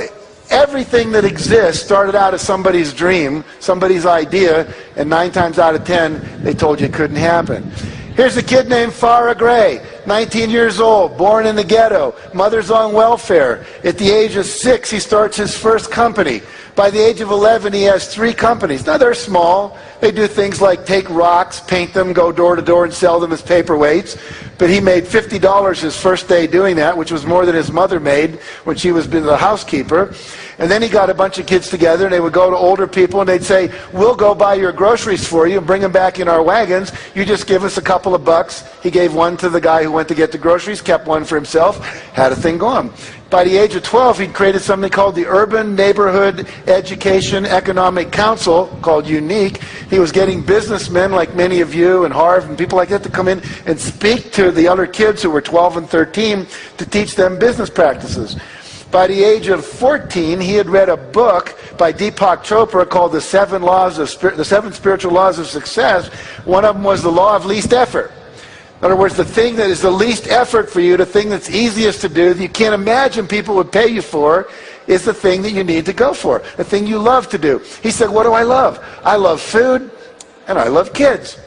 everything that exists started out as somebody's dream, somebody's idea, and 9 times out of 10, they told you it couldn't happen. Here's a kid named Farrah Gray, 19 years old, born in the ghetto, mother's on welfare. At the age of 6, he starts his first company. By the age of 11, he has 3 companies. Now, they're small. They do things like take rocks, paint them, go door to door, and sell them as paperweights. But he made $50 his first day doing that, which was more than his mother made when she was the housekeeper. And then he got a bunch of kids together, and they would go to older people, and they'd say, we'll go buy your groceries for you and bring them back in our wagons. You just give us a couple of bucks. He gave one to the guy who went to get the groceries, kept one for himself, had a thing going. By the age of 12, he'd created something called the Urban Neighborhood Education Economic Council, called Unique. He was getting businessmen like many of you and Harv and people like that to come in and speak to the other kids who were 12 and 13 to teach them business practices. By the age of 14, he had read a book by Deepak Chopra called the Seven Spiritual Laws of Success. One of them was the law of least effort. In other words, the thing that is the least effort for you, the thing that's easiest to do, that you can't imagine people would pay you for, is the thing that you need to go for, the thing you love to do. He said, what do I love? I love food and I love kids.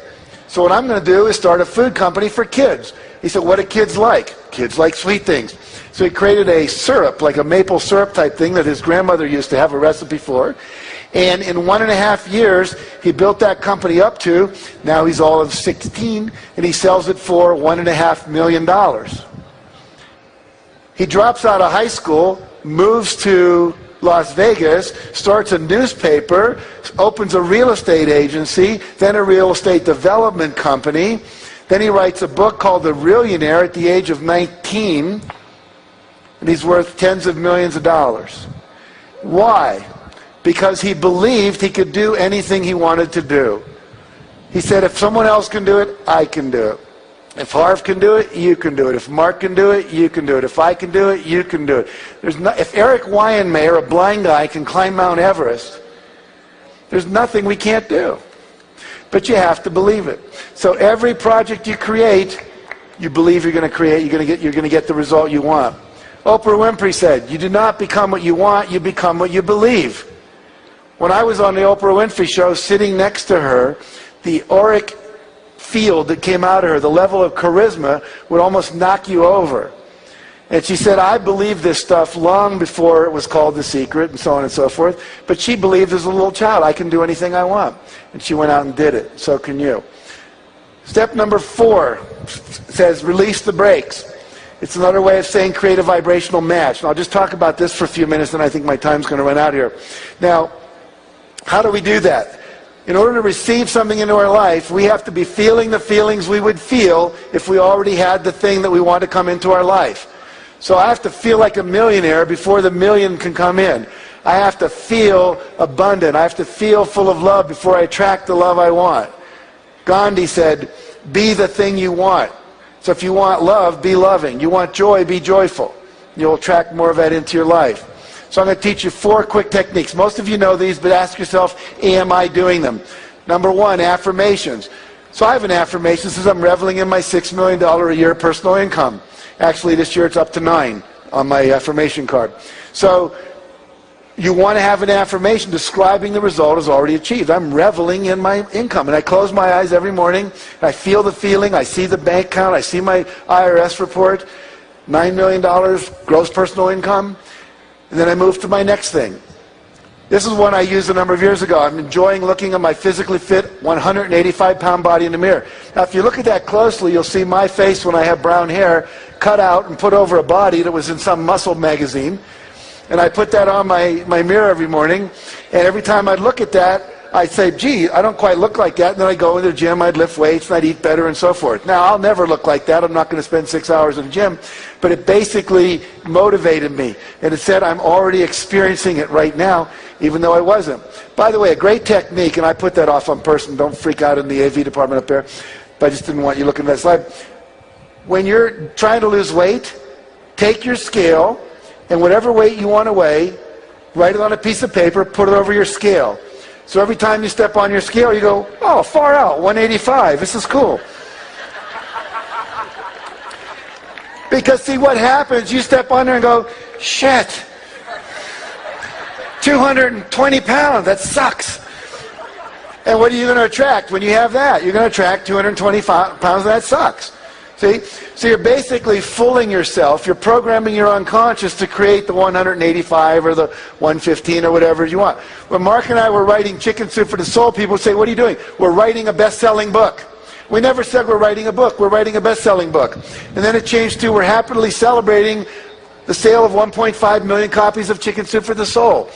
So what I'm going to do is start a food company for kids. He said, what do kids like? Kids like sweet things. So he created a syrup, like a maple syrup type thing that his grandmother used to have a recipe for. And in 1.5 years, he built that company up to, now he's all of 16, and he sells it for $1.5 million. He drops out of high school, moves to Las Vegas, starts a newspaper, opens a real estate agency, then a real estate development company. Then he writes a book called The Millionaire at the age of 19, and he's worth tens of millions of dollars. Why? Because he believed he could do anything he wanted to do. He said, if someone else can do it, I can do it. If Harv can do it, you can do it. If Mark can do it, you can do it. If I can do it, you can do it. If Eric Wyanmayer, a blind guy, can climb Mount Everest, there's nothing we can't do. But you have to believe it. So every project you create, you believe you're going to create, you're going to get the result you want. Oprah Winfrey said, you do not become what you want, you become what you believe. When I was on the Oprah Winfrey show, sitting next to her, the auric field that came out of her, the level of charisma, would almost knock you over. And she said, I believed this stuff long before it was called The Secret and so on and so forth. But she believed as a little child, I can do anything I want. And she went out and did it. So can you. Step number 4 says release the brakes. It's another way of saying create a vibrational match. And I'll just talk about this for a few minutes, and I think my time's going to run out here. Now, how do we do that? In order to receive something into our life, we have to be feeling the feelings we would feel if we already had the thing that we want to come into our life. So I have to feel like a millionaire before the million can come in. I have to feel abundant. I have to feel full of love before I attract the love I want. Gandhi said, be the thing you want. So if you want love, be loving. You want joy, be joyful. You'll attract more of that into your life. So I'm going to teach you 4 quick techniques. Most of you know these, but ask yourself, am I doing them? Number 1, affirmations. So I have an affirmation. Says I'm reveling in my $6 million a year personal income. Actually, this year it's up to 9 on my affirmation card. So you want to have an affirmation describing the result as already achieved. I'm reveling in my income. And I close my eyes every morning. And I feel the feeling. I see the bank account. I see my IRS report. $9 million gross personal income. And then I move to my next thing. This is one I used a number of years ago. I'm enjoying looking at my physically fit 185-pound body in the mirror. Now, if you look at that closely, you'll see my face when I have brown hair cut out and put over a body that was in some muscle magazine. And I put that on my mirror every morning. And every time I'd look at that, I'd say, gee, I don't quite look like that. And then I'd go into the gym, I'd lift weights, and I'd eat better and so forth. Now, I'll never look like that. I'm not going to spend 6 hours in the gym. But it basically motivated me. And it said I'm already experiencing it right now, even though I wasn't. By the way, a great technique, and I put that off on person. Don't freak out in the AV department up there. But I just didn't want you looking at that slide. When you're trying to lose weight, take your scale, and whatever weight you want to weigh, write it on a piece of paper, put it over your scale. So every time you step on your scale, you go, oh, far out, 185. This is cool. Because see what happens, you step on there and go, shit, 220 pounds, that sucks. And what are you going to attract when you have that? You're going to attract 220 pounds, that sucks. See? So you're basically fooling yourself. You're programming your unconscious to create the 185 or the 115 or whatever you want. When Mark and I were writing Chicken Soup for the Soul, people would say, what are you doing? We're writing a best-selling book. We never said we're writing a book. We're writing a best-selling book. And then it changed to we're happily celebrating the sale of 1.5 million copies of Chicken Soup for the Soul.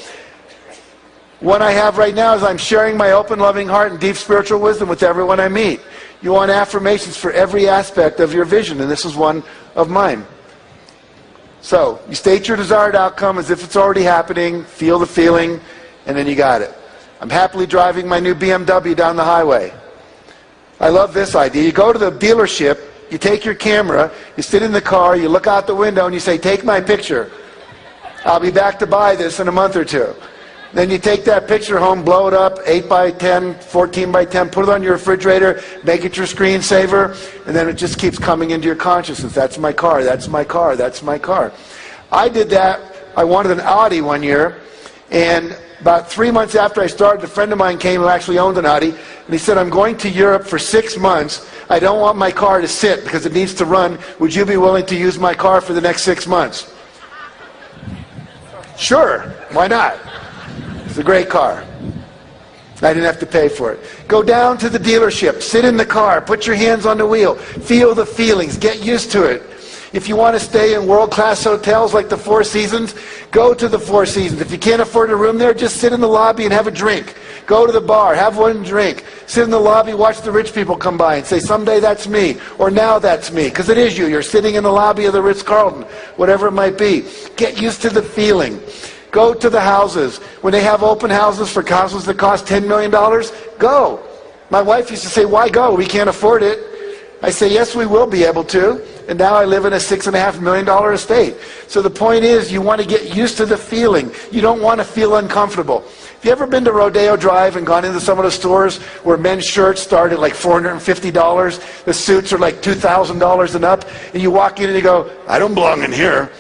What I have right now is I'm sharing my open, loving heart and deep spiritual wisdom with everyone I meet. You want affirmations for every aspect of your vision, and this is one of mine. So, you state your desired outcome as if it's already happening, feel the feeling, and then you got it. I'm happily driving my new BMW down the highway. I love this idea. You go to the dealership, you take your camera, you sit in the car, you look out the window, and you say, take my picture. I'll be back to buy this in a month or two. Then you take that picture home, blow it up, 8 by 10, 14 by 10, put it on your refrigerator, make it your screensaver, and then it just keeps coming into your consciousness. That's my car, that's my car, that's my car. I did that. I wanted an Audi one year, and about 3 months after I started, a friend of mine came who actually owned an Audi, and he said, I'm going to Europe for 6 months. I don't want my car to sit because it needs to run. Would you be willing to use my car for the next 6 months? Sure, why not? It's a great car. I didn't have to pay for it. Go down to the dealership, sit in the car, put your hands on the wheel, feel the feelings, get used to it. If you want to stay in world-class hotels like the Four Seasons, go to the Four Seasons. If you can't afford a room there, just sit in the lobby and have a drink. Go to the bar, have one drink. Sit in the lobby, watch the rich people come by and say, someday that's me, or now that's me, because it is you. You're sitting in the lobby of the Ritz-Carlton, whatever it might be. Get used to the feeling. Go to the houses. When they have open houses for houses that cost $10 million, go. My wife used to say, why go? We can't afford it. I say, yes, we will be able to. And now I live in a $6.5 million estate. So the point is, you want to get used to the feeling. You don't want to feel uncomfortable. Have you ever been to Rodeo Drive and gone into some of the stores where men's shirts start at like $450, the suits are like $2,000 and up, and you walk in and you go, I don't belong in here.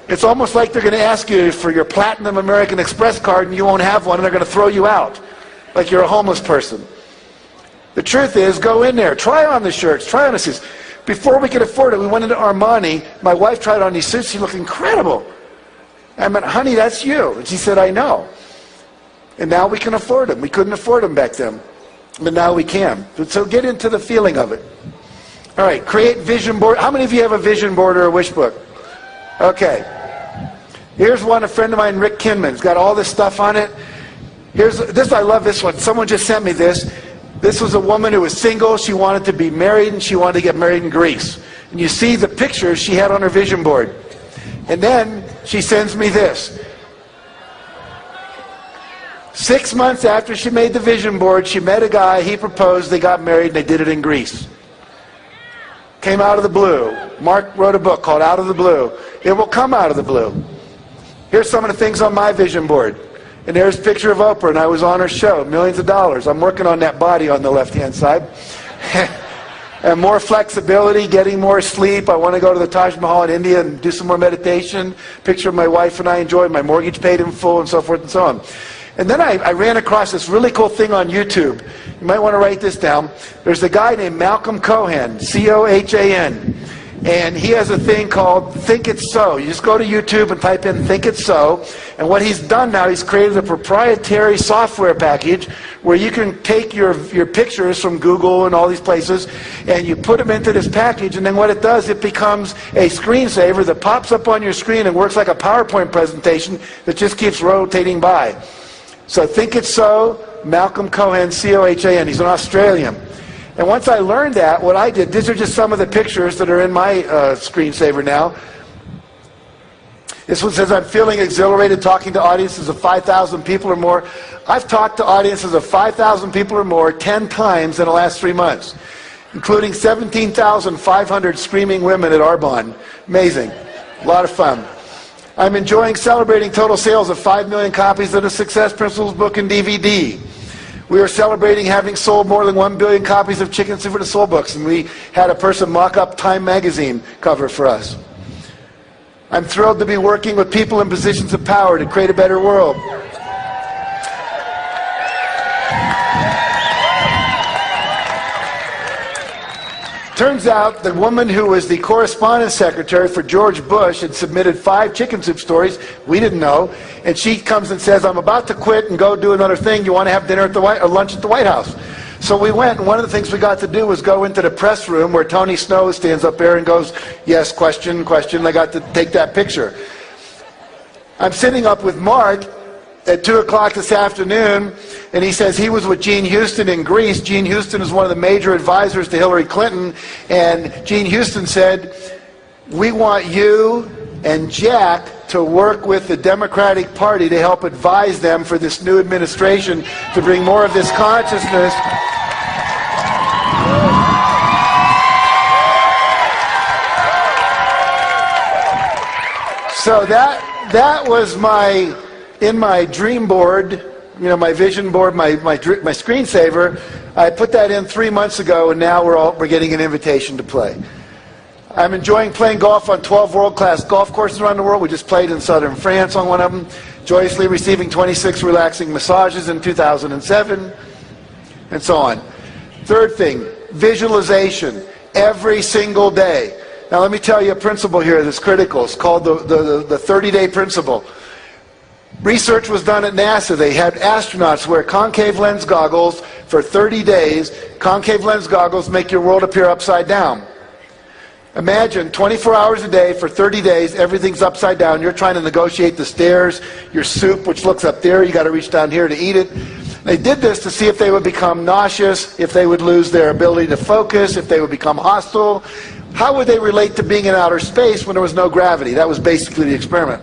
It's almost like they're going to ask you for your Platinum American Express card and you won't have one, and they're going to throw you out like you're a homeless person. The truth is, go in there, try on the shirts, try on the suits. Before we could afford it, we went into Armani. My wife tried on these suits. She looked incredible. I went, honey, that's you. And she said, I know. And now we can afford them. We couldn't afford them back then. But now we can. So get into the feeling of it. All right, create vision board. How many of you have a vision board or a wish book? Okay. Here's one, a friend of mine, Rick Kinman's got all this stuff on it. Here's this. I love this one. Someone just sent me this. This was a woman who was single. She wanted to be married, and she wanted to get married in Greece. And you see the pictures she had on her vision board. And then she sends me this. 6 months after she made the vision board, she met a guy, he proposed, they got married, and they did it in Greece. Came out of the blue. Mark wrote a book called Out of the Blue. It will come out of the blue. Here's some of the things on my vision board. And there's a picture of Oprah, and I was on her show, millions of dollars. I'm working on that body on the left-hand side. And more flexibility, getting more sleep. I want to go to the Taj Mahal in India and do some more meditation. Picture of my wife and I enjoyed, my mortgage paid in full, and so forth and so on. And then I ran across this really cool thing on YouTube. You might want to write this down. There's a guy named Malcolm Cohan, C-O-H-A-N. And he has a thing called Think It's So. You just go to YouTube and type in Think It's So. And what he's done now, he's created a proprietary software package where you can take your pictures from Google and all these places, and you put them into this package, and then what it does, it becomes a screensaver that pops up on your screen and works like a PowerPoint presentation that just keeps rotating by. So Think It's So, Malcolm Cohan, C-O-H-A-N. He's an Australian. And once I learned that, what I did, these are just some of the pictures that are in my screensaver now. This one says, I'm feeling exhilarated talking to audiences of 5,000 people or more. I've talked to audiences of 5,000 people or more 10 times in the last 3 months, including 17,500 screaming women at Arbonne. Amazing. A lot of fun. I'm enjoying celebrating total sales of 5 million copies of the Success Principles book and DVD. We are celebrating having sold more than 1 billion copies of Chicken Soup for the Soul books, and we had a person mock up Time magazine cover for us. I'm thrilled to be working with people in positions of power to create a better world. Turns out the woman who was the correspondence secretary for George Bush had submitted 5 chicken soup stories. We didn't know. And she comes and says, I'm about to quit and go do another thing. You want to have dinner at the lunch at the White House? So we went, and one of the things we got to do was go into the press room where Tony Snow stands up there and goes, yes, question, question. I got to take that picture. I'm sitting up with Mark at 2 o'clock this afternoon, and he says he was with Gene Houston in Greece. Gene Houston is one of the major advisors to Hillary Clinton, and Gene Houston said, we want you and Jack to work with the Democratic Party to help advise them for this new administration to bring more of this consciousness. So that was in my dream board, my vision board, my screensaver. I put that in 3 months ago, and now we're getting an invitation to play. I'm enjoying playing golf on 12 world-class golf courses around the world. We just played in southern France on one of them, joyously receiving 26 relaxing massages in 2007, and so on. Third thing, visualization every single day. Now let me tell you a principle here that's critical. It's called the 30-day principle. Research was done at NASA. They had astronauts wear concave lens goggles for 30 days. Concave lens goggles make your world appear upside down. Imagine 24 hours a day for 30 days, everything's upside down. You're trying to negotiate the stairs, your soup, which looks up there, you got to reach down here to eat it. They did this to see if they would become nauseous, if they would lose their ability to focus, if they would become hostile. How would they relate to being in outer space when there was no gravity? That was basically the experiment.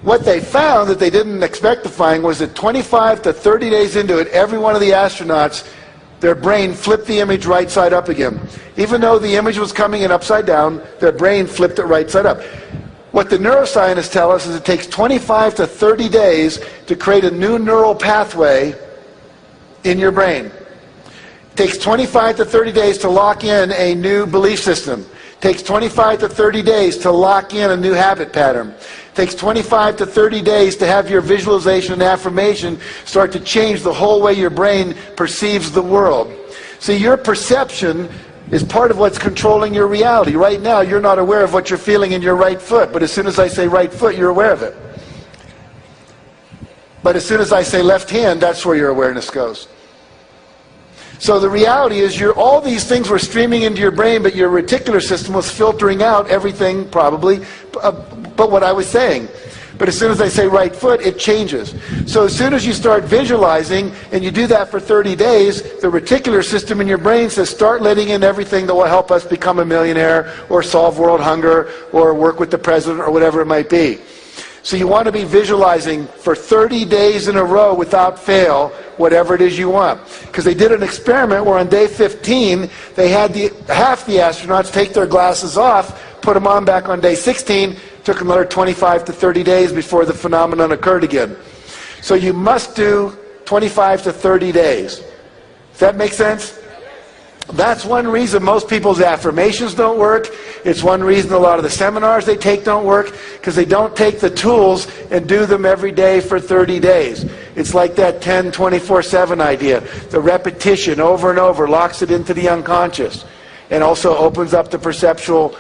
What they found that they didn't expect to find was that 25 to 30 days into it, every one of the astronauts, their brain flipped the image right side up again. Even though the image was coming in upside down, their brain flipped it right side up. What the neuroscientists tell us is it takes 25 to 30 days to create a new neural pathway in your brain. It takes 25 to 30 days to lock in a new belief system. It takes 25 to 30 days to lock in a new habit pattern. It takes 25 to 30 days to have your visualization and affirmation start to change the whole way your brain perceives the world. See, your perception is part of what's controlling your reality. Right now, you're not aware of what you're feeling in your right foot, but as soon as I say right foot, you're aware of it. But as soon as I say left hand, that's where your awareness goes. So the reality is all these things were streaming into your brain, but your reticular system was filtering out everything probably but what I was saying. But as soon as I say right foot, it changes. So as soon as you start visualizing, and you do that for 30 days, the reticular system in your brain says, start letting in everything that will help us become a millionaire, or solve world hunger, or work with the president, or whatever it might be. So you want to be visualizing for 30 days in a row without fail, whatever it is you want. Because they did an experiment where on day 15, they had half the astronauts take their glasses off, put them on back on day 16, took another 25 to 30 days before the phenomenon occurred again. So you must do 25 to 30 days. Does that make sense? That's one reason most people's affirmations don't work. It's one reason a lot of the seminars they take don't work, because they don't take the tools and do them every day for 30 days. It's like that 10, 24/7 idea. The repetition over and over locks it into the unconscious and also opens up the perceptual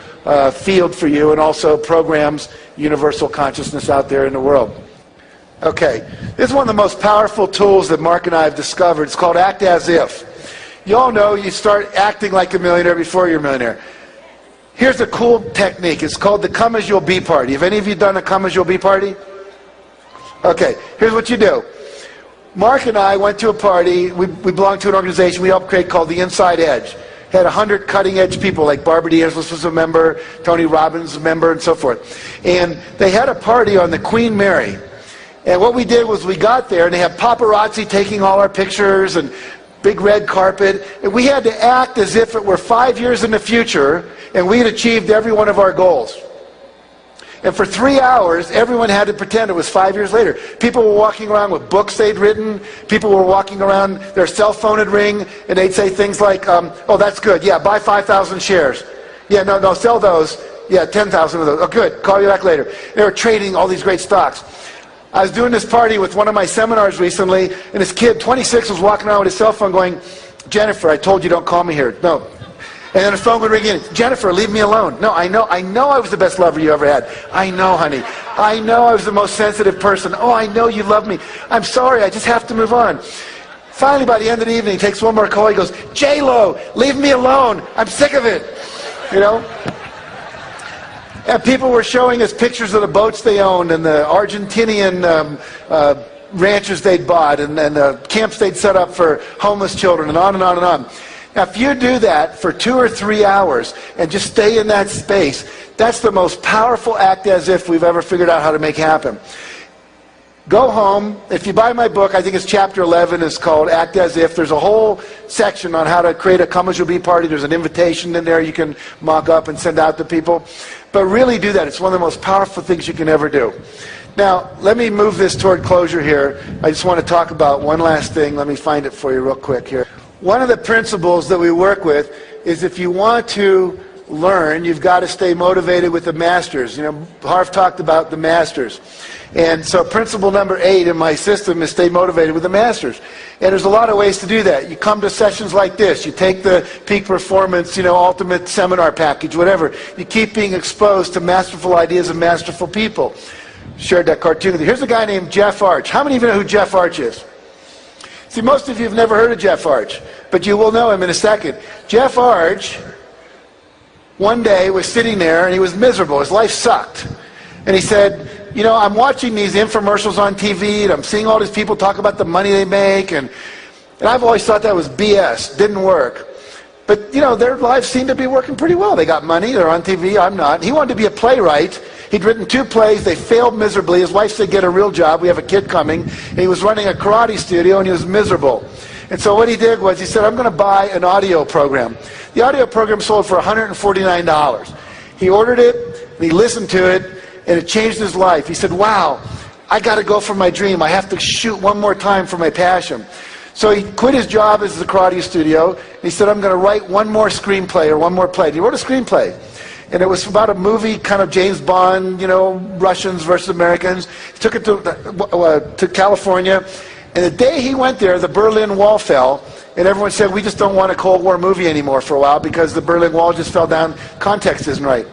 field for you, and also programs universal consciousness out there in the world. Okay, this is one of the most powerful tools that Mark and I have discovered. It's called Act As If. You all know you start acting like a millionaire before you're a millionaire. Here's a cool technique. It's called the Come As You'll Be Party. Have any of you done a Come As You'll Be Party? Okay, here's what you do. Mark and I went to a party. We belong to an organization we helped create called the Inside Edge. Had 100 cutting-edge people, like Barbara D'Angelis was a member, Tony Robbins was a member, and so forth. And they had a party on the Queen Mary. And what we did was we got there, and they had paparazzi taking all our pictures, and big red carpet. And we had to act as if it were 5 years in the future, and we had achieved every one of our goals. And for 3 hours, everyone had to pretend it was 5 years later. People were walking around with books they'd written. People were walking around, their cell phone would ring, and they'd say things like, oh, that's good. Yeah, buy 5,000 shares. Yeah, no, sell those. Yeah, 10,000 of those. Oh, good. Call you back later. They were trading all these great stocks. I was doing this party with one of my seminars recently, and this kid, 26, was walking around with his cell phone going, Jennifer, I told you don't call me here. No. And then the phone would ring in. Jennifer, leave me alone. No, I know I was the best lover you ever had. I know, honey. I know I was the most sensitive person. Oh, I know you love me. I'm sorry, I just have to move on. Finally, by the end of the evening, he takes one more call. He goes, J-Lo, leave me alone. I'm sick of it. You know? And people were showing us pictures of the boats they owned and the Argentinian ranches they'd bought and the camps they'd set up for homeless children, and on and on and on. Now, if you do that for 2 or 3 hours and just stay in that space, that's the most powerful act as if we've ever figured out how to make happen. Go home. If you buy my book, I think it's chapter 11, it's called Act As If. There's a whole section on how to create a Come As You'll Be party. There's an invitation in there you can mock up and send out to people. But really do that. It's one of the most powerful things you can ever do. Now, let me move this toward closure here. I just want to talk about one last thing. Let me find it for you real quick here. One of the principles that we work with is if you want to learn, you've got to stay motivated with the masters. You know, Harv talked about the masters. And so principle number 8 in my system is stay motivated with the masters. And there's a lot of ways to do that. You come to sessions like this. You take the Peak Performance, ultimate seminar package, whatever. You keep being exposed to masterful ideas and masterful people. Shared that cartoon with you. Here's a guy named Jeff Arch. How many of you know who Jeff Arch is? See, most of you have never heard of Jeff Arch, but you will know him in a second. Jeff Arch, one day, was sitting there and he was miserable. His life sucked. And he said, I'm watching these infomercials on TV and I'm seeing all these people talk about the money they make, and I've always thought that was BS. Didn't work. But, their lives seem to be working pretty well. They got money, they're on TV, I'm not. He wanted to be a playwright. He'd written 2 plays, they failed miserably. His wife said, get a real job, we have a kid coming. And he was running a karate studio and he was miserable. And so what he did was he said, I'm going to buy an audio program. The audio program sold for $149. He ordered it, and he listened to it, and it changed his life. He said, wow, I got to go for my dream. I have to shoot one more time for my passion. So he quit his job as the karate studio, and he said, I'm going to write one more screenplay or one more play. And he wrote a screenplay. And it was about a movie, kind of James Bond, Russians versus Americans. He took it to California. And the day he went there, the Berlin Wall fell, and everyone said, we just don't want a Cold War movie anymore for a while because the Berlin Wall just fell down. Context isn't right.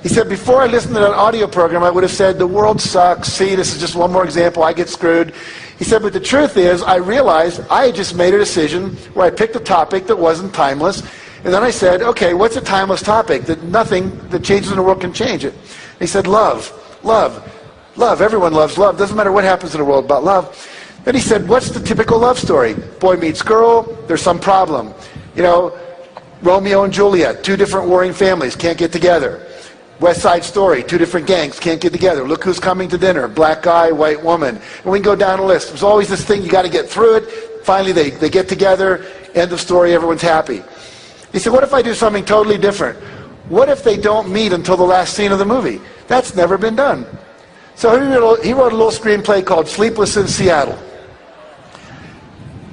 He said, before I listened to that audio program, I would have said, the world sucks. See, this is just one more example. I get screwed. He said, but the truth is, I realized I had just made a decision where I picked a topic that wasn't timeless. And then I said, okay, what's a timeless topic that nothing that changes in the world can change it? And he said, love, love, love. Everyone loves love. Doesn't matter what happens in the world about love. Then he said, what's the typical love story? Boy meets girl, there's some problem. Romeo and Juliet, 2 different warring families, can't get together. West Side Story, 2 different gangs, can't get together. Look who's coming to dinner, black guy, white woman. And we can go down a list. There's always this thing, you got to get through it. Finally, they get together, end of story, everyone's happy. He said, what if I do something totally different? What if they don't meet until the last scene of the movie? That's never been done. So he wrote a little screenplay called Sleepless in Seattle.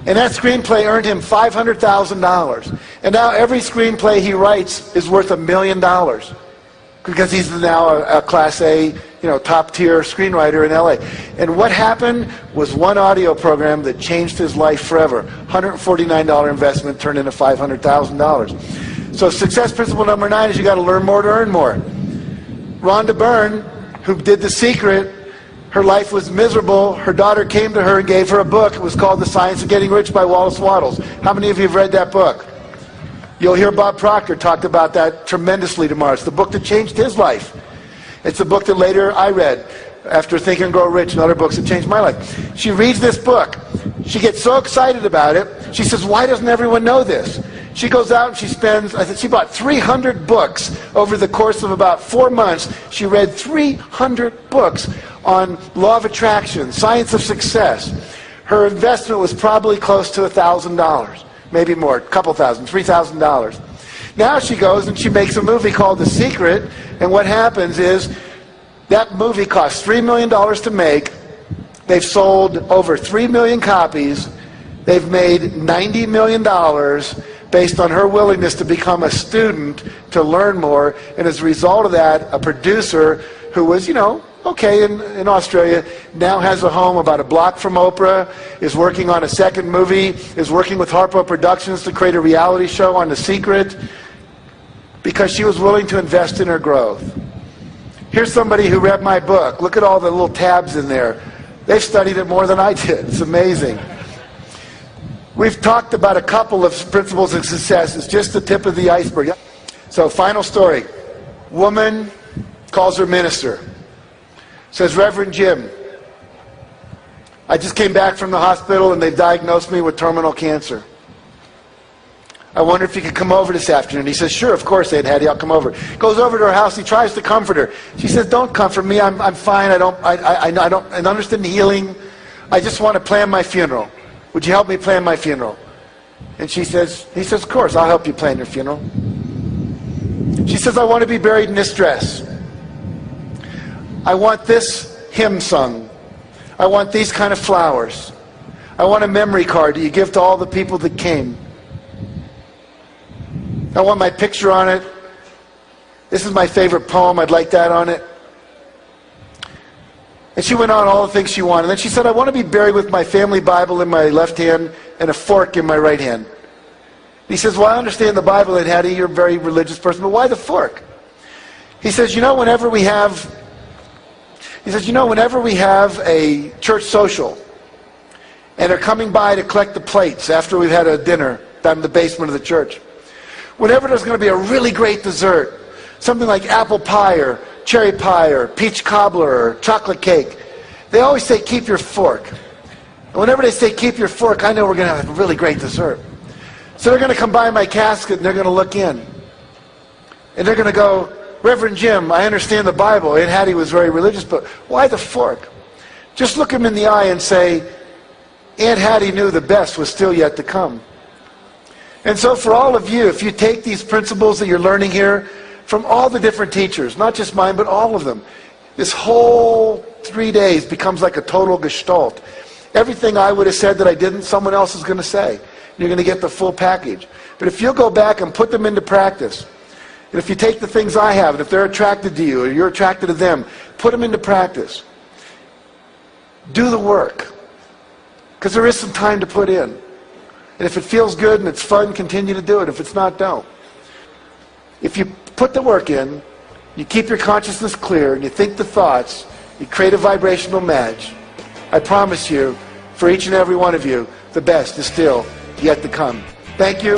And that screenplay earned him $500,000. And now every screenplay he writes is worth $1 million. Because he's now a Class A, top tier screenwriter in LA. And what happened was one audio program that changed his life forever. $149 investment turned into $500,000. So success principle number 9 is you got to learn more to earn more. Rhonda Byrne, who did The Secret, her life was miserable. Her daughter came to her and gave her a book. It was called The Science of Getting Rich by Wallace Wattles. How many of you have read that book? You'll hear Bob Proctor talk about that tremendously tomorrow. It's the book that changed his life. It's the book that later I read after Think and Grow Rich and other books that changed my life. She reads this book. She gets so excited about it. She says, why doesn't everyone know this? She goes out and she bought 300 books over the course of about 4 months. She read 300 books on law of attraction, science of success. Her investment was probably close to $1,000. Maybe more, a couple thousand, $3,000. Now she goes and she makes a movie called The Secret, and what happens is that movie costs $3 million to make. They've sold over 3 million copies. They've made $90 million based on her willingness to become a student, to learn more, and as a result of that, a producer who was, okay in Australia, now has a home about a block from Oprah, is working on a second movie, is working with Harpo Productions to create a reality show on The Secret, because she was willing to invest in her growth. Here's somebody who read my book. Look at all the little tabs in there. They've studied it more than I did. It's amazing. We've talked about a couple of principles of success. It's just the tip of the iceberg. So, final story. Woman calls her minister. Says, Reverend Jim, I just came back from the hospital and they've diagnosed me with terminal cancer. I wonder if you could come over this afternoon. He says, sure, of course, Hattie, I'll come over. Goes over to her house. He tries to comfort her. She says, don't comfort me. I'm fine. I don't understand healing. I just want to plan my funeral. Would you help me plan my funeral? And he says, of course, I'll help you plan your funeral. She says, I want to be buried in this dress. I want this hymn sung. I want these kind of flowers. I want a memory card that you give to all the people that came. I want my picture on it. This is my favorite poem. I'd like that on it. And she went on all the things she wanted. And then she said, I want to be buried with my family Bible in my left hand and a fork in my right hand. He says, well, I understand the Bible, and Hattie, you're a very religious person, but why the fork? He says, whenever we have a church social, and they're coming by to collect the plates after we've had a dinner down in the basement of the church, whenever there's going to be a really great dessert, something like apple pie or cherry pie or peach cobbler or chocolate cake, they always say, keep your fork. And whenever they say, keep your fork, I know we're going to have a really great dessert. So they're going to come by my casket and they're going to look in. And they're going to go, Reverend Jim, I understand the Bible. Aunt Hattie was very religious, but why the fork? Just look him in the eye and say, Aunt Hattie knew the best was still yet to come. And so for all of you, if you take these principles that you're learning here from all the different teachers, not just mine, but all of them, this whole 3 days becomes like a total gestalt. Everything I would have said that I didn't, someone else is going to say. You're going to get the full package. But if you'll go back and put them into practice, and if you take the things I have, and if they're attracted to you, or you're attracted to them, put them into practice. Do the work. Because there is some time to put in. And if it feels good and it's fun, continue to do it. If it's not, don't. If you put the work in, you keep your consciousness clear, and you think the thoughts, you create a vibrational match, I promise you, for each and every one of you, the best is still yet to come. Thank you.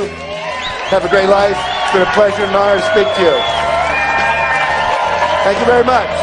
Have a great life. It's been a pleasure and an honor to speak to you. Thank you very much.